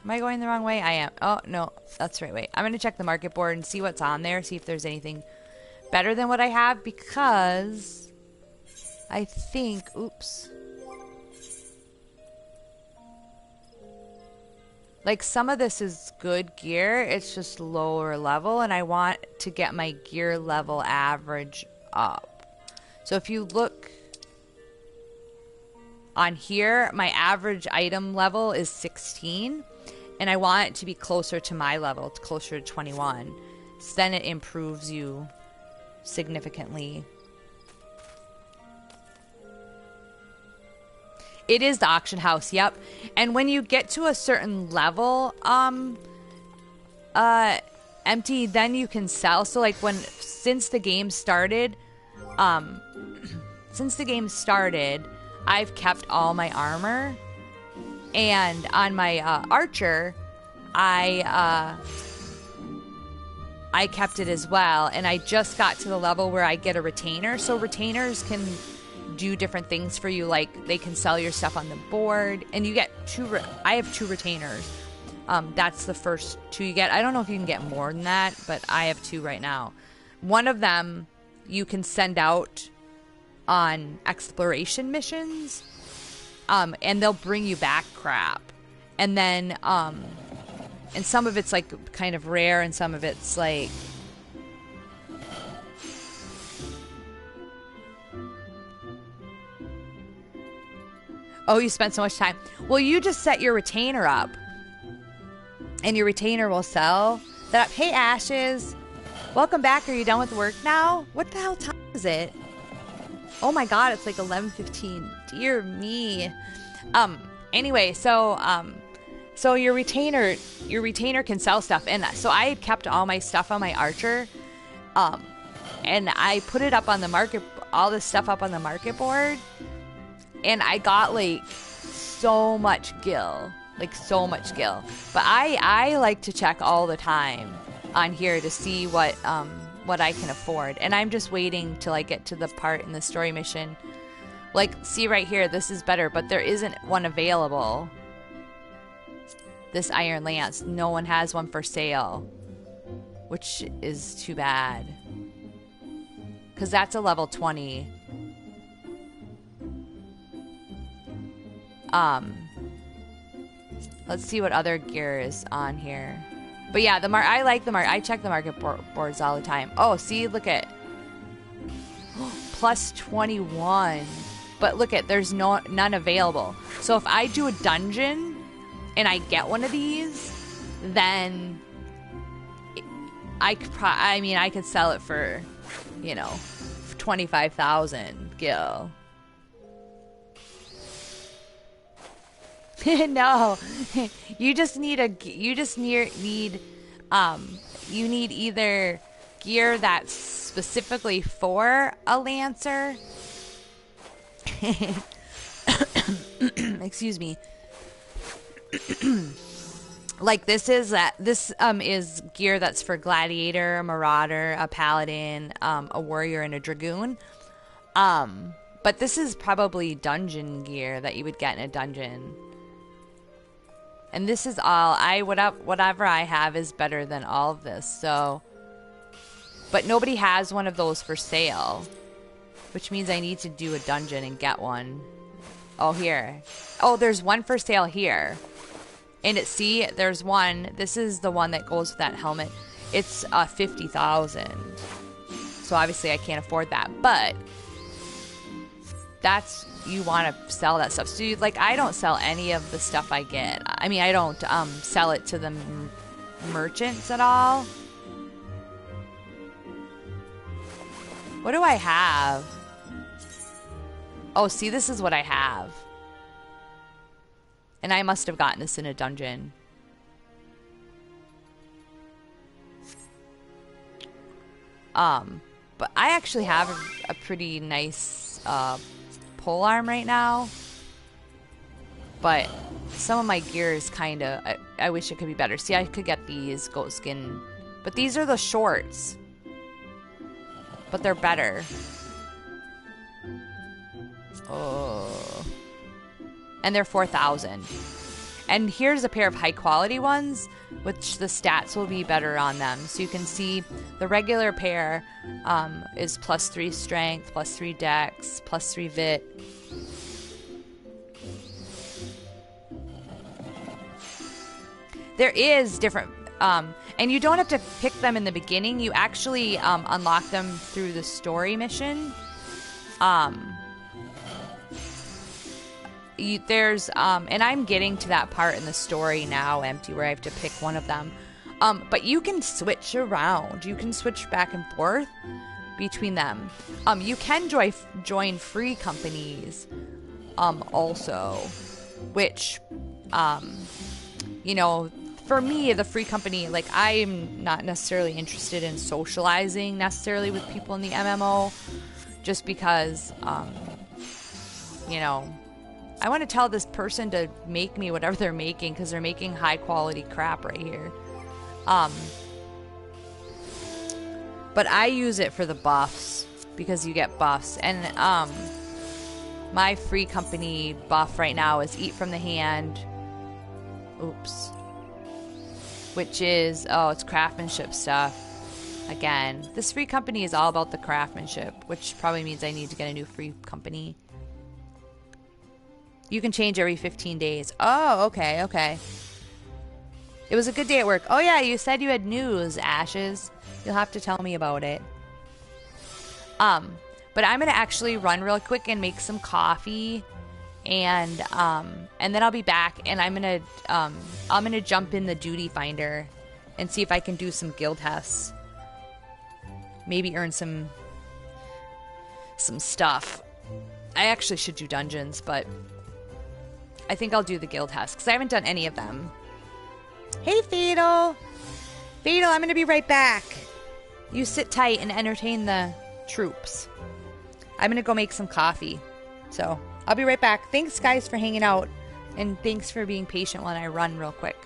Am I going the wrong way? I am. Oh, no, that's the right way. I'm gonna check the market board and see what's on there, see if there's anything better than what I have, because I think, oops. Like, some of this is good gear, it's just lower level, and I want to get my gear level average up. So if you look on here, my average item level is 16, and I want it to be closer to my level, it's closer to 21. So then it improves you significantly. It is the auction house, yep. And when you get to a certain level, empty, then you can sell. So like since the game started, I've kept all my armor. And on my archer, I kept it as well. And I just got to the level where I get a retainer. So retainers can do different things for you, like they can sell your stuff on the board, and you get I have 2 retainers. That's the first 2 you get. I don't know if you can get more than that, but I have 2 right now. One of them you can send out on exploration missions, and they'll bring you back crap. And then, and some of it's like kind of rare, and some of it's like, oh, you spent so much time. Well, you just set your retainer up, and your retainer will sell that up. Hey, Ashes. Welcome back. Are you done with work now? What the hell time is it? Oh my god, it's like 11:15. Dear me. Anyway, so your retainer can sell stuff. And so I kept all my stuff on my Archer. And I put it up on the market, all this stuff up on the market board. And I got like so much gil. Like so much gil. But I like to check all the time on here to see what I can afford. And I'm just waiting till I get to the part in the story mission. Like, see right here, this is better, but there isn't one available. This Iron Lance. No one has one for sale. Which is too bad. Because that's a level 20. Let's see what other gear is on here. But yeah, I like the market. I check the market boards all the time. Oh, see, look at plus 21. But look at, there's none available. So if I do a dungeon and I get one of these, then I could sell it for, 25,000 gil. No, you need either gear that's specifically for a Lancer. Excuse me. Like this is gear that's for Gladiator, a Marauder, a Paladin, a Warrior, and a Dragoon. But this is probably dungeon gear that you would get in a dungeon. And this is all whatever I have is better than all of this. So, but nobody has one of those for sale, which means I need to do a dungeon and get one. Oh, here. Oh, there's one for sale here. And there's one. This is the one that goes with that helmet. It's 50,000. So obviously I can't afford that, but that's, you want to sell that stuff. So I don't sell any of the stuff I get. I mean, I don't sell it to the merchants at all. What do I have? Oh, see, this is what I have. And I must have gotten this in a dungeon. But I actually have a pretty nice pole arm right now. But some of my gear is kind of, I wish it could be better. See, I could get these goat skin. But these are the shorts. But they're better. Oh. And they're 4,000. And here's a pair of high quality ones, which the stats will be better on them. So you can see the regular pair is +3 strength, +3 dex, +3 vit. There is different, and you don't have to pick them in the beginning. You actually unlock them through the story mission. And I'm getting to that part in the story now, Empty, where I have to pick one of them. But you can switch around. You can switch back and forth between them. You can join free companies also, which, for me, the free company, like, I'm not necessarily interested in socializing necessarily with people in the MMO, just because, I want to tell this person to make me whatever they're making, because they're making high quality crap right here. But I use it for the buffs, because you get buffs. And my free company buff right now is Eat from the Hand. Oops. which is, oh, it's craftsmanship stuff. Again, this free company is all about the craftsmanship, which probably means I need to get a new free company. You can change every 15 days. Oh, okay, okay. It was a good day at work. Oh yeah, you said you had news, Ashes. You'll have to tell me about it. But I'm gonna actually run real quick and make some coffee, and then I'll be back, and I'm gonna jump in the duty finder and see if I can do some guild tests. Maybe earn some stuff. I actually should do dungeons, but I think I'll do the guild tests because I haven't done any of them. Hey, Fatal! Fatal, I'm gonna be right back. You sit tight and entertain the troops. I'm gonna go make some coffee. So, I'll be right back. Thanks, guys, for hanging out. And thanks for being patient while I run real quick.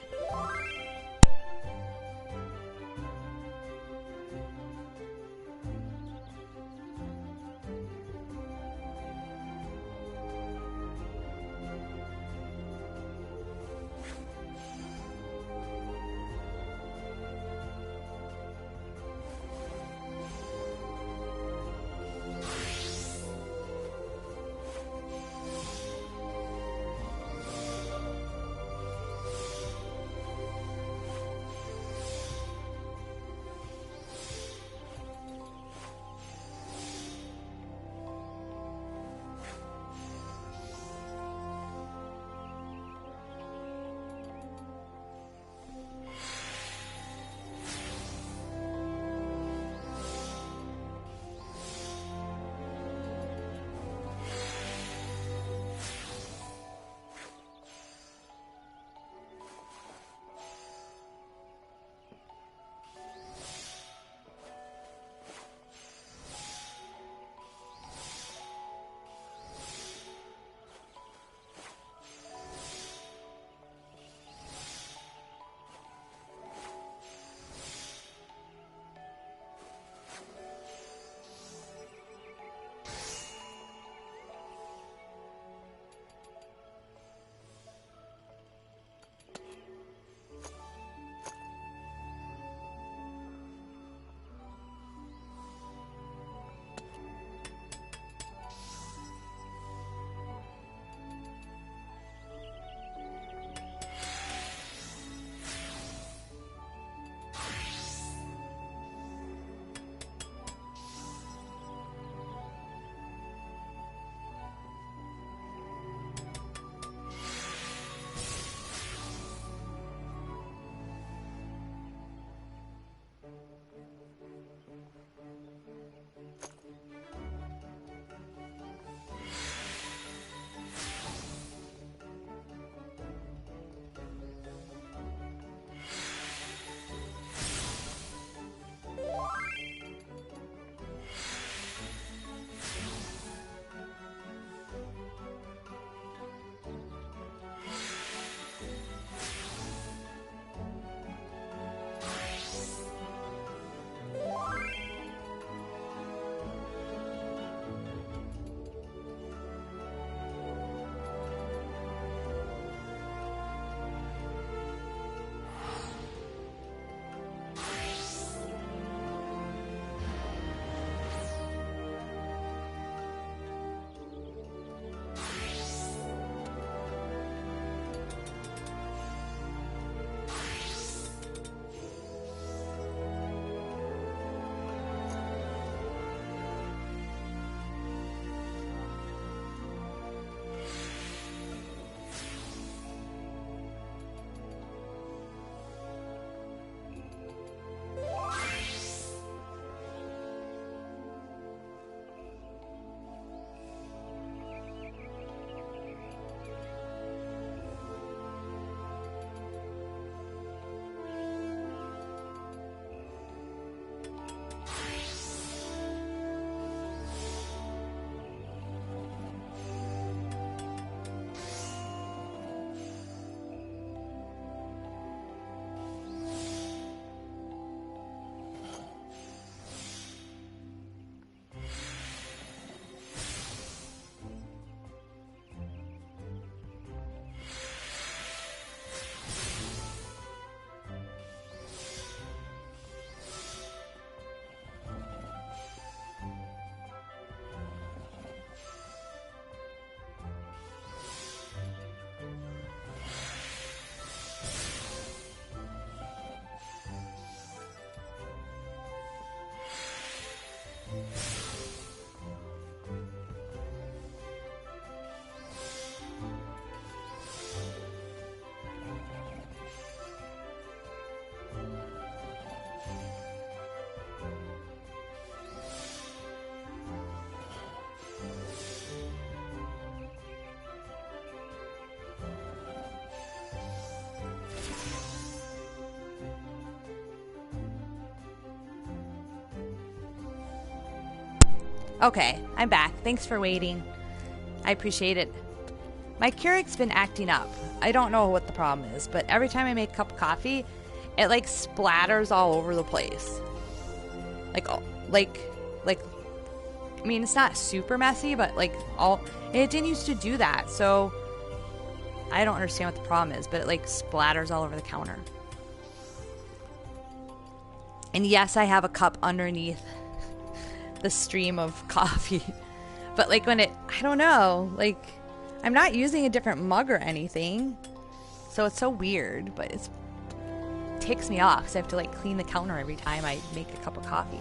Okay, I'm back. Thanks for waiting. I appreciate it. My Keurig's been acting up. I don't know what the problem is, but every time I make a cup of coffee, it like splatters all over the place. Like, I mean, it's not super messy, but like and it didn't used to do that, so I don't understand what the problem is, but it like splatters all over the counter. And yes, I have a cup underneath the stream of coffee, but like when I don't know, like I'm not using a different mug or anything, so it's so weird, but it ticks me off because I have to like clean the counter every time I make a cup of coffee.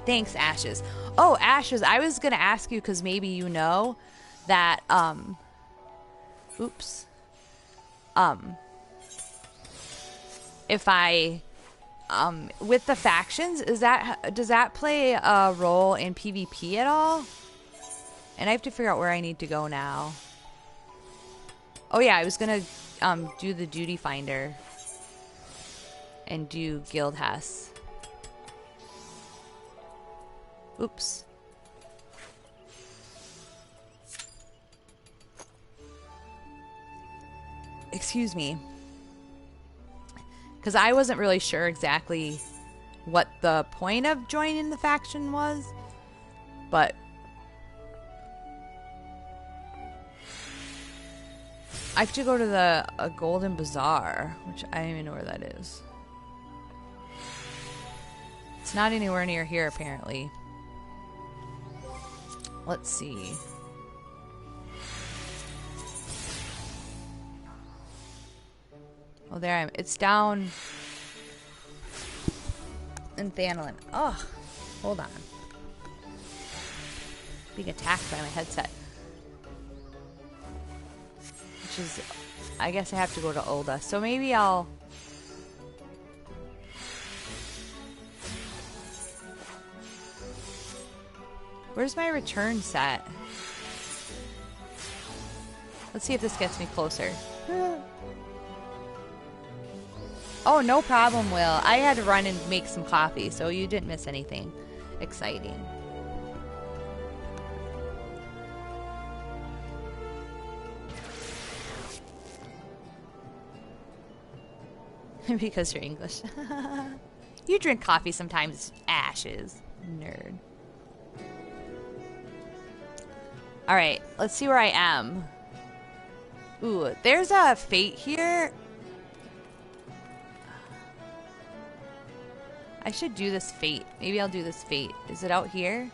Thanks, Ashes. Oh, Ashes, I was gonna ask you because maybe you know that if I with the factions, does that play a role in PvP at all? And I have to figure out where I need to go now. Oh yeah, I was gonna do the duty finder and do Guild Hess. Oops. Excuse me. Because I wasn't really sure exactly what the point of joining the faction was, but I have to go to a Golden Bazaar, which I don't even know where that is. It's not anywhere near here, apparently. Let's see. Oh, there I am. It's down in Thanalin. Oh, hold on. Being attacked by my headset. Which is, I guess I have to go to Ulda. So maybe I'll... Where's my return set? Let's see if this gets me closer. Oh, no problem, Will. I had to run and make some coffee, so you didn't miss anything exciting. Because you're English. You drink coffee sometimes, Ashes. Nerd. Alright, let's see where I am. Ooh, there's a fate here. I should do this fate. Maybe I'll do this fate. Is it out here?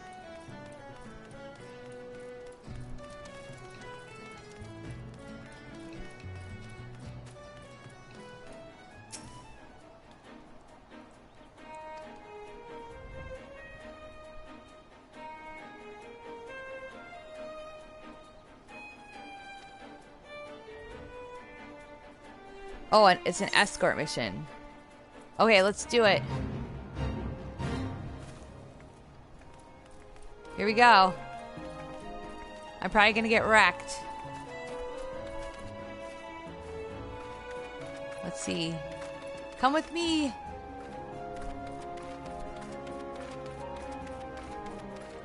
Oh, and it's an escort mission. Okay, let's do it. Here we go. I'm probably gonna get wrecked. Let's see. Come with me.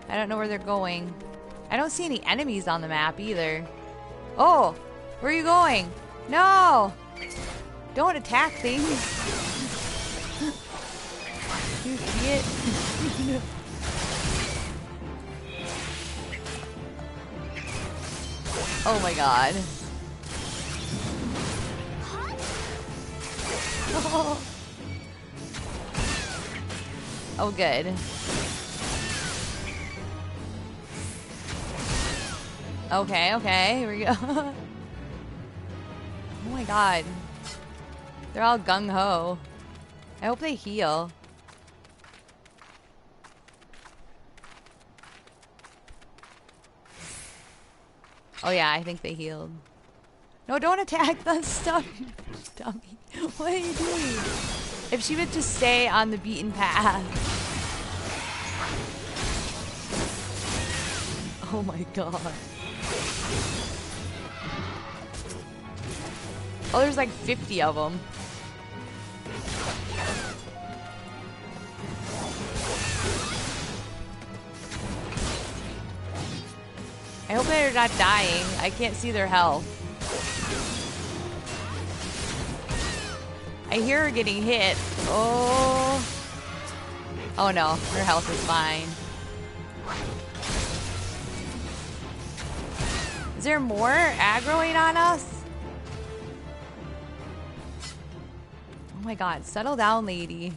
I don't know where they're going. I don't see any enemies on the map either. Oh, where are you going? No! Don't attack things. You see it? Oh my god. Oh, good. Okay, okay, here we go. Oh my god. They're all gung-ho. I hope they heal. Oh yeah, I think they healed. No, don't attack the stuff, you dummy. What are you doing? If she would just stay on the beaten path. Oh my god. Oh, there's like 50 of them. I hope they're not dying. I can't see their health. I hear her getting hit. Oh. Oh no, her health is fine. Is there more aggroing on us? Oh my god, settle down, lady.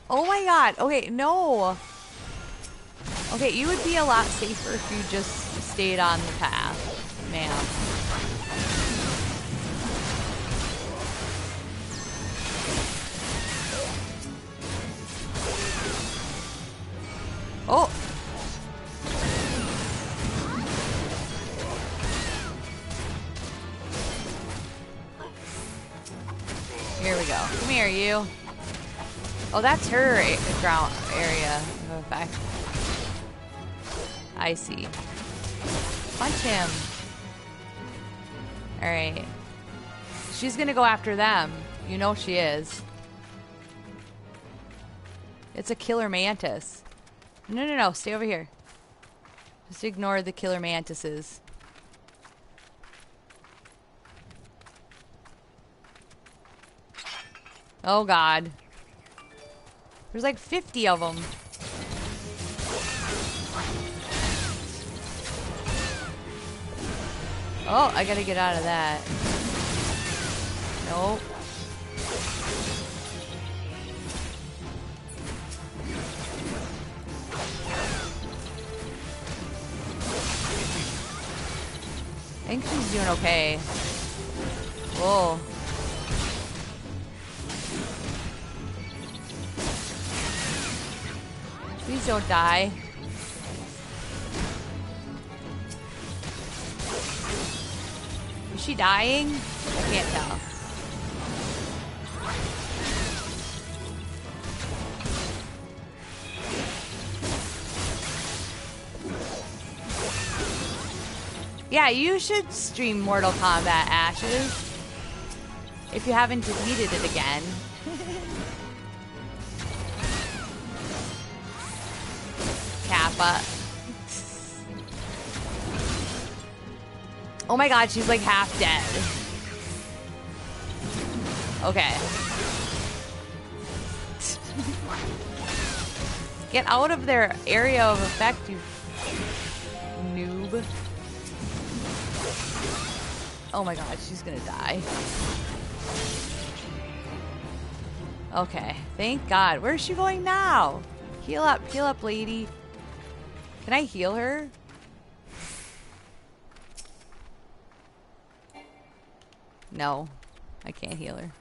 Oh my god. Okay, no. Okay, you would be a lot safer if you just stayed on the path, ma'am. Oh! Here we go. Come here, you. Oh, that's her ground area of effect. I see. Punch him. Alright. She's gonna go after them. You know she is. It's a killer mantis. No, no, no. Stay over here. Just ignore the killer mantises. Oh, God. There's like 50 of them. Oh, I gotta get out of that. Nope. I think she's doing okay. Whoa. Please don't die. Is she dying? I can't tell. Yeah, you should stream Mortal Kombat Ashes if you haven't deleted it again. Kappa. Oh my god, she's like half dead. Okay. Get out of their area of effect, you noob. Oh my god, she's gonna die. Okay, thank god. Where's she going now? Heal up, lady. Can I heal her? No, I can't heal her.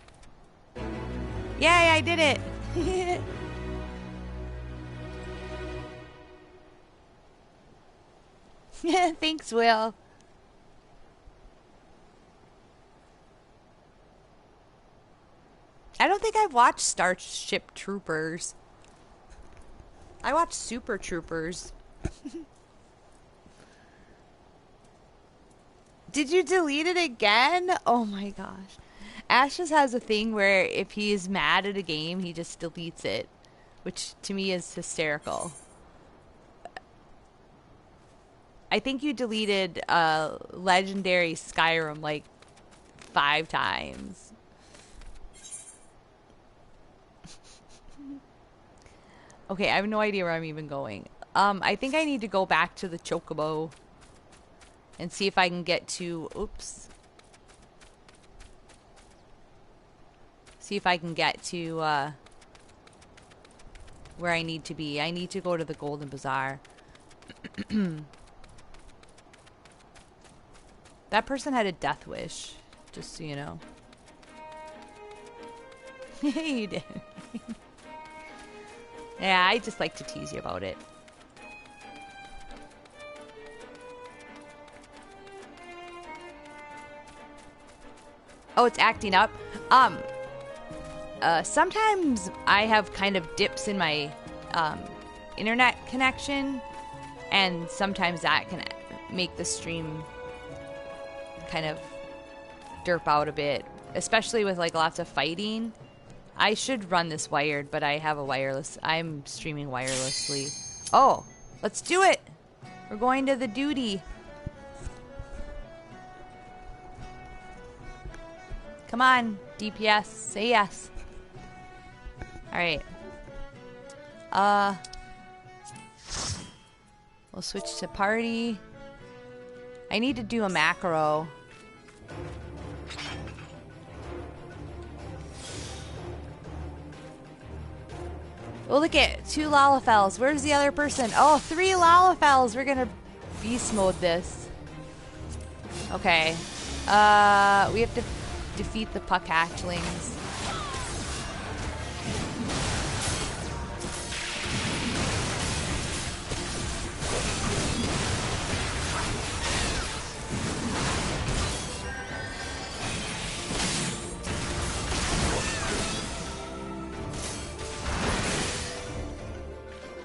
Yay, I did it! Thanks, Will. I don't think I've watched Starship Troopers. I watched Super Troopers. Did you delete it again? Oh my gosh. Ashes has a thing where if he's mad at a game, he just deletes it, which to me is hysterical. I think you deleted Legendary Skyrim like 5 times. Okay, I have no idea where I'm even going. I think I need to go back to the Chocobo and see if I can get to... Oops. See if I can get to where I need to be. I need to go to the Golden Bazaar. That person had a death wish, just so you know. You did. Yeah, I just like to tease you about it. Oh, it's acting up. Sometimes I have kind of dips in my internet connection, and sometimes that can make the stream kind of derp out a bit, especially with like lots of fighting. I should run this wired, but I have a wireless. I'm streaming wirelessly. Oh, let's do it. We're going to the duty. Come on, DPS, say yes. All right. We'll switch to party. I need to do a macro. Oh, look at 2 Lalafels. Where's the other person? Oh, 3 Lalafels. We're gonna beast mode this. Okay. We have to defeat the puck hatchlings.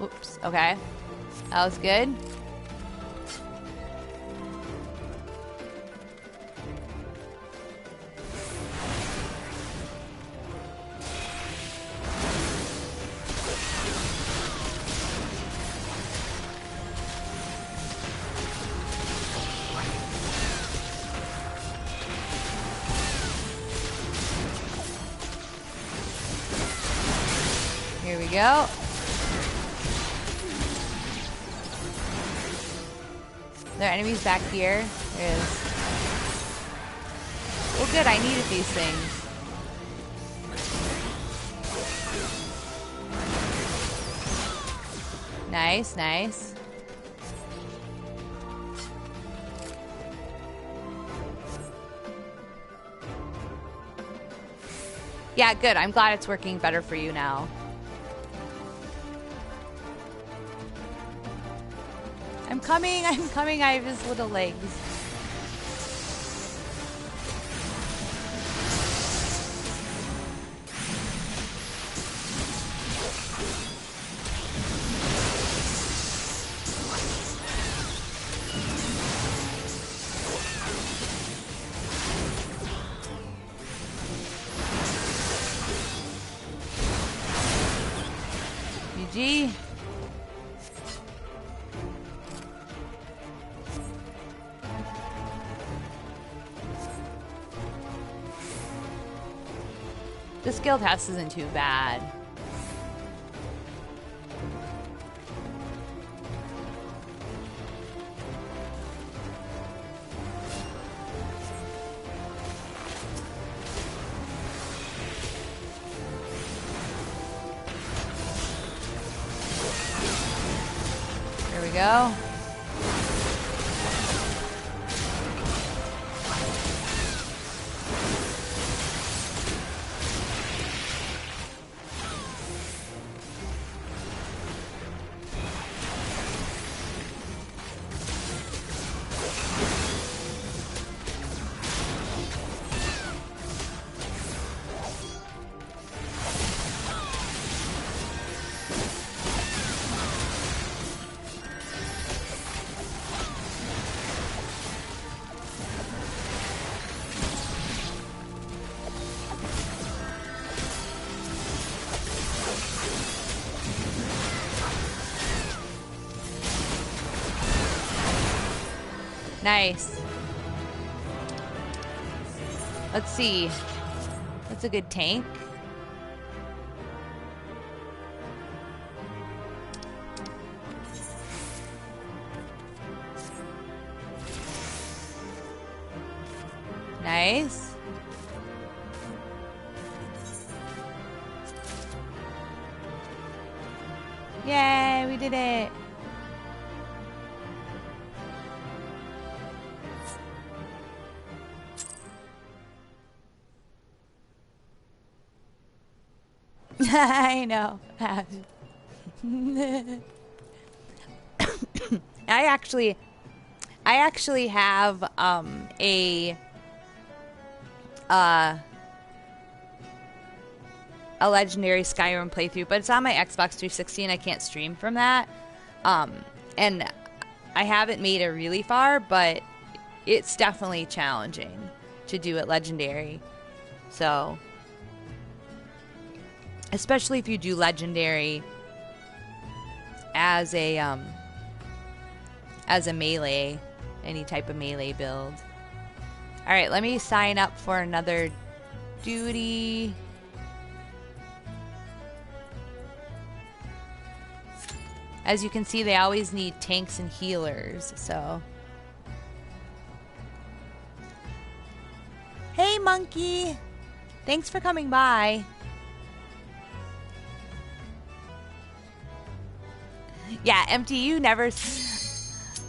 Oops, okay. That was good. Here we go. There are enemies back here. There is. Well, good. I needed these things. Nice, nice. Yeah, good. I'm glad it's working better for you now. I'm coming, I'm coming. I have his little legs. GG. The skill test isn't too bad. There we go. Nice. Let's see. That's a good tank. Nice. Yay, we did it. I know. I actually have a legendary Skyrim playthrough, but it's on my Xbox 360 and I can't stream from that. And I haven't made it really far, but it's definitely challenging to do it legendary. So, especially if you do legendary as a melee, any type of melee build. All right, let me sign up for another duty. As you can see, they always need tanks and healers, so. Hey, monkey! Thanks for coming by. Yeah, empty, you never...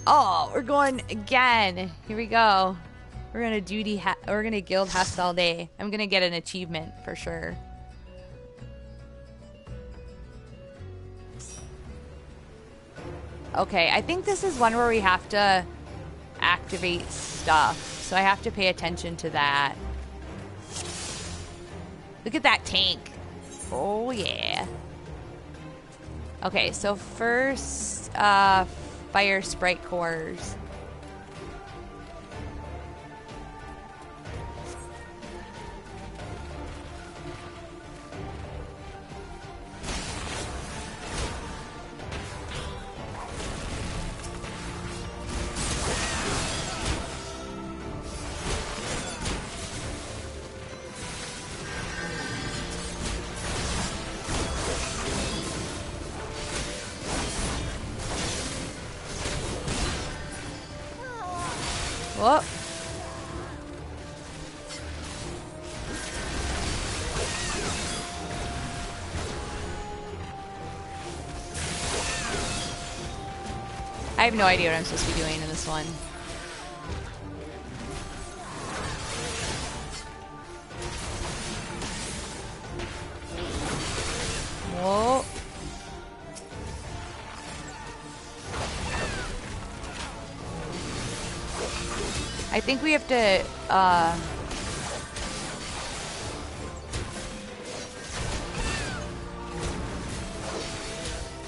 Oh, we're going again. Here we go. We're gonna guild Hest all day. I'm gonna get an achievement for sure. Okay, I think this is one where we have to activate stuff. So I have to pay attention to that. Look at that tank. Oh, yeah. Okay, so first, fire sprite cores. Whoa. I have no idea what I'm supposed to be doing in this one. Whoa. I think we have to,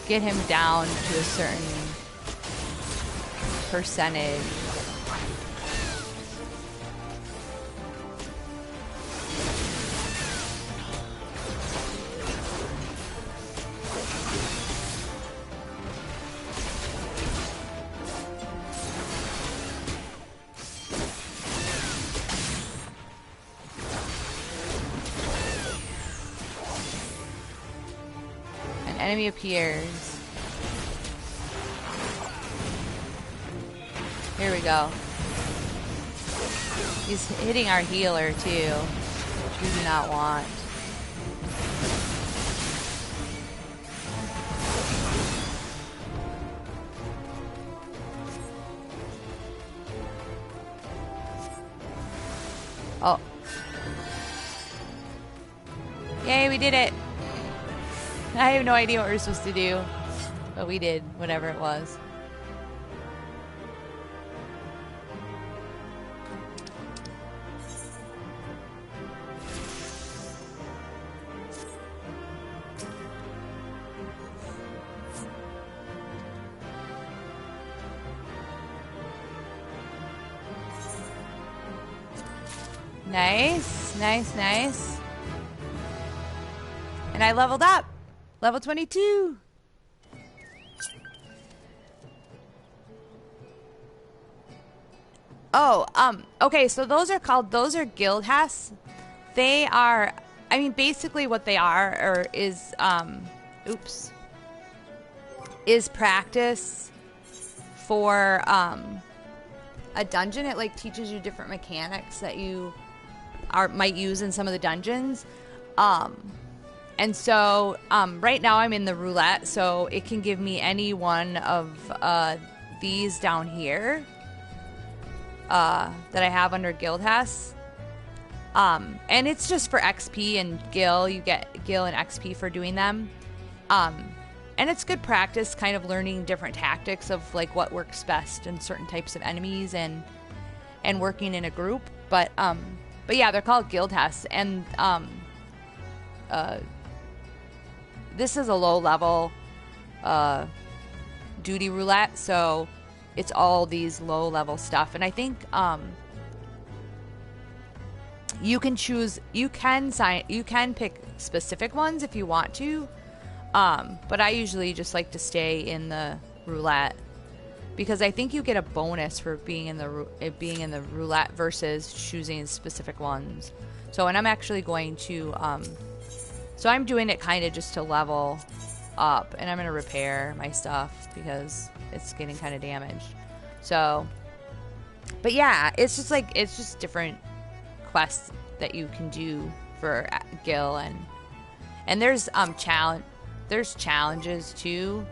get him down to a certain percentage. Enemy appears. Here we go. He's hitting our healer too, which we do not want. Oh. Yay, we did it! I have no idea what we're supposed to do, but we did, whatever it was. Nice, nice, nice. And I leveled up. Level 22. Oh, okay, so those are guild Hests. They are, I mean, basically what they are is practice for a dungeon. It like teaches you different mechanics that you might use in some of the dungeons. And so right now I'm in the roulette, so it can give me any one of these down here that I have under guild Hests. And it's just for XP and gil. You get gil and XP for doing them. And it's good practice, kind of learning different tactics of like what works best in certain types of enemies and working in a group. But yeah, they're called guild Hests, and this is a low level duty roulette, so it's all these low level stuff. And I think You can choose, you can pick specific ones if you want to. But I usually just like to stay in the roulette because I think you get a bonus for being in the roulette versus choosing specific ones. So, and I'm actually going to, so I'm doing it kind of just to level up, and I'm going to repair my stuff because it's getting kind of damaged. So, but yeah, it's just different quests that you can do for Gil, and there's challenges too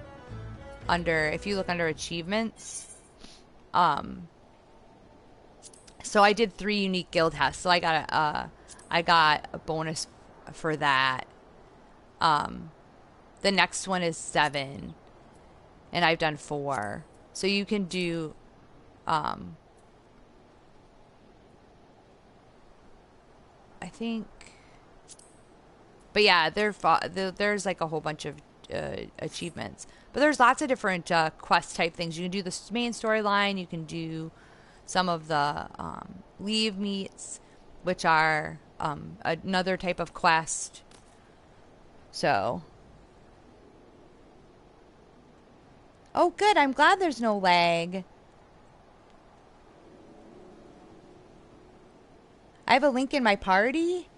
if you look under achievements. So I did 3 unique guild tests, so I got a bonus for that. The next one is 7, and I've done 4. So you can do, I think, but yeah, there's like a whole bunch of achievements. But there's lots of different quest type things. You can do the main storyline. You can do some of the leave meets, which are another type of quest. So, oh, good. I'm glad there's no lag. I have a link in my party.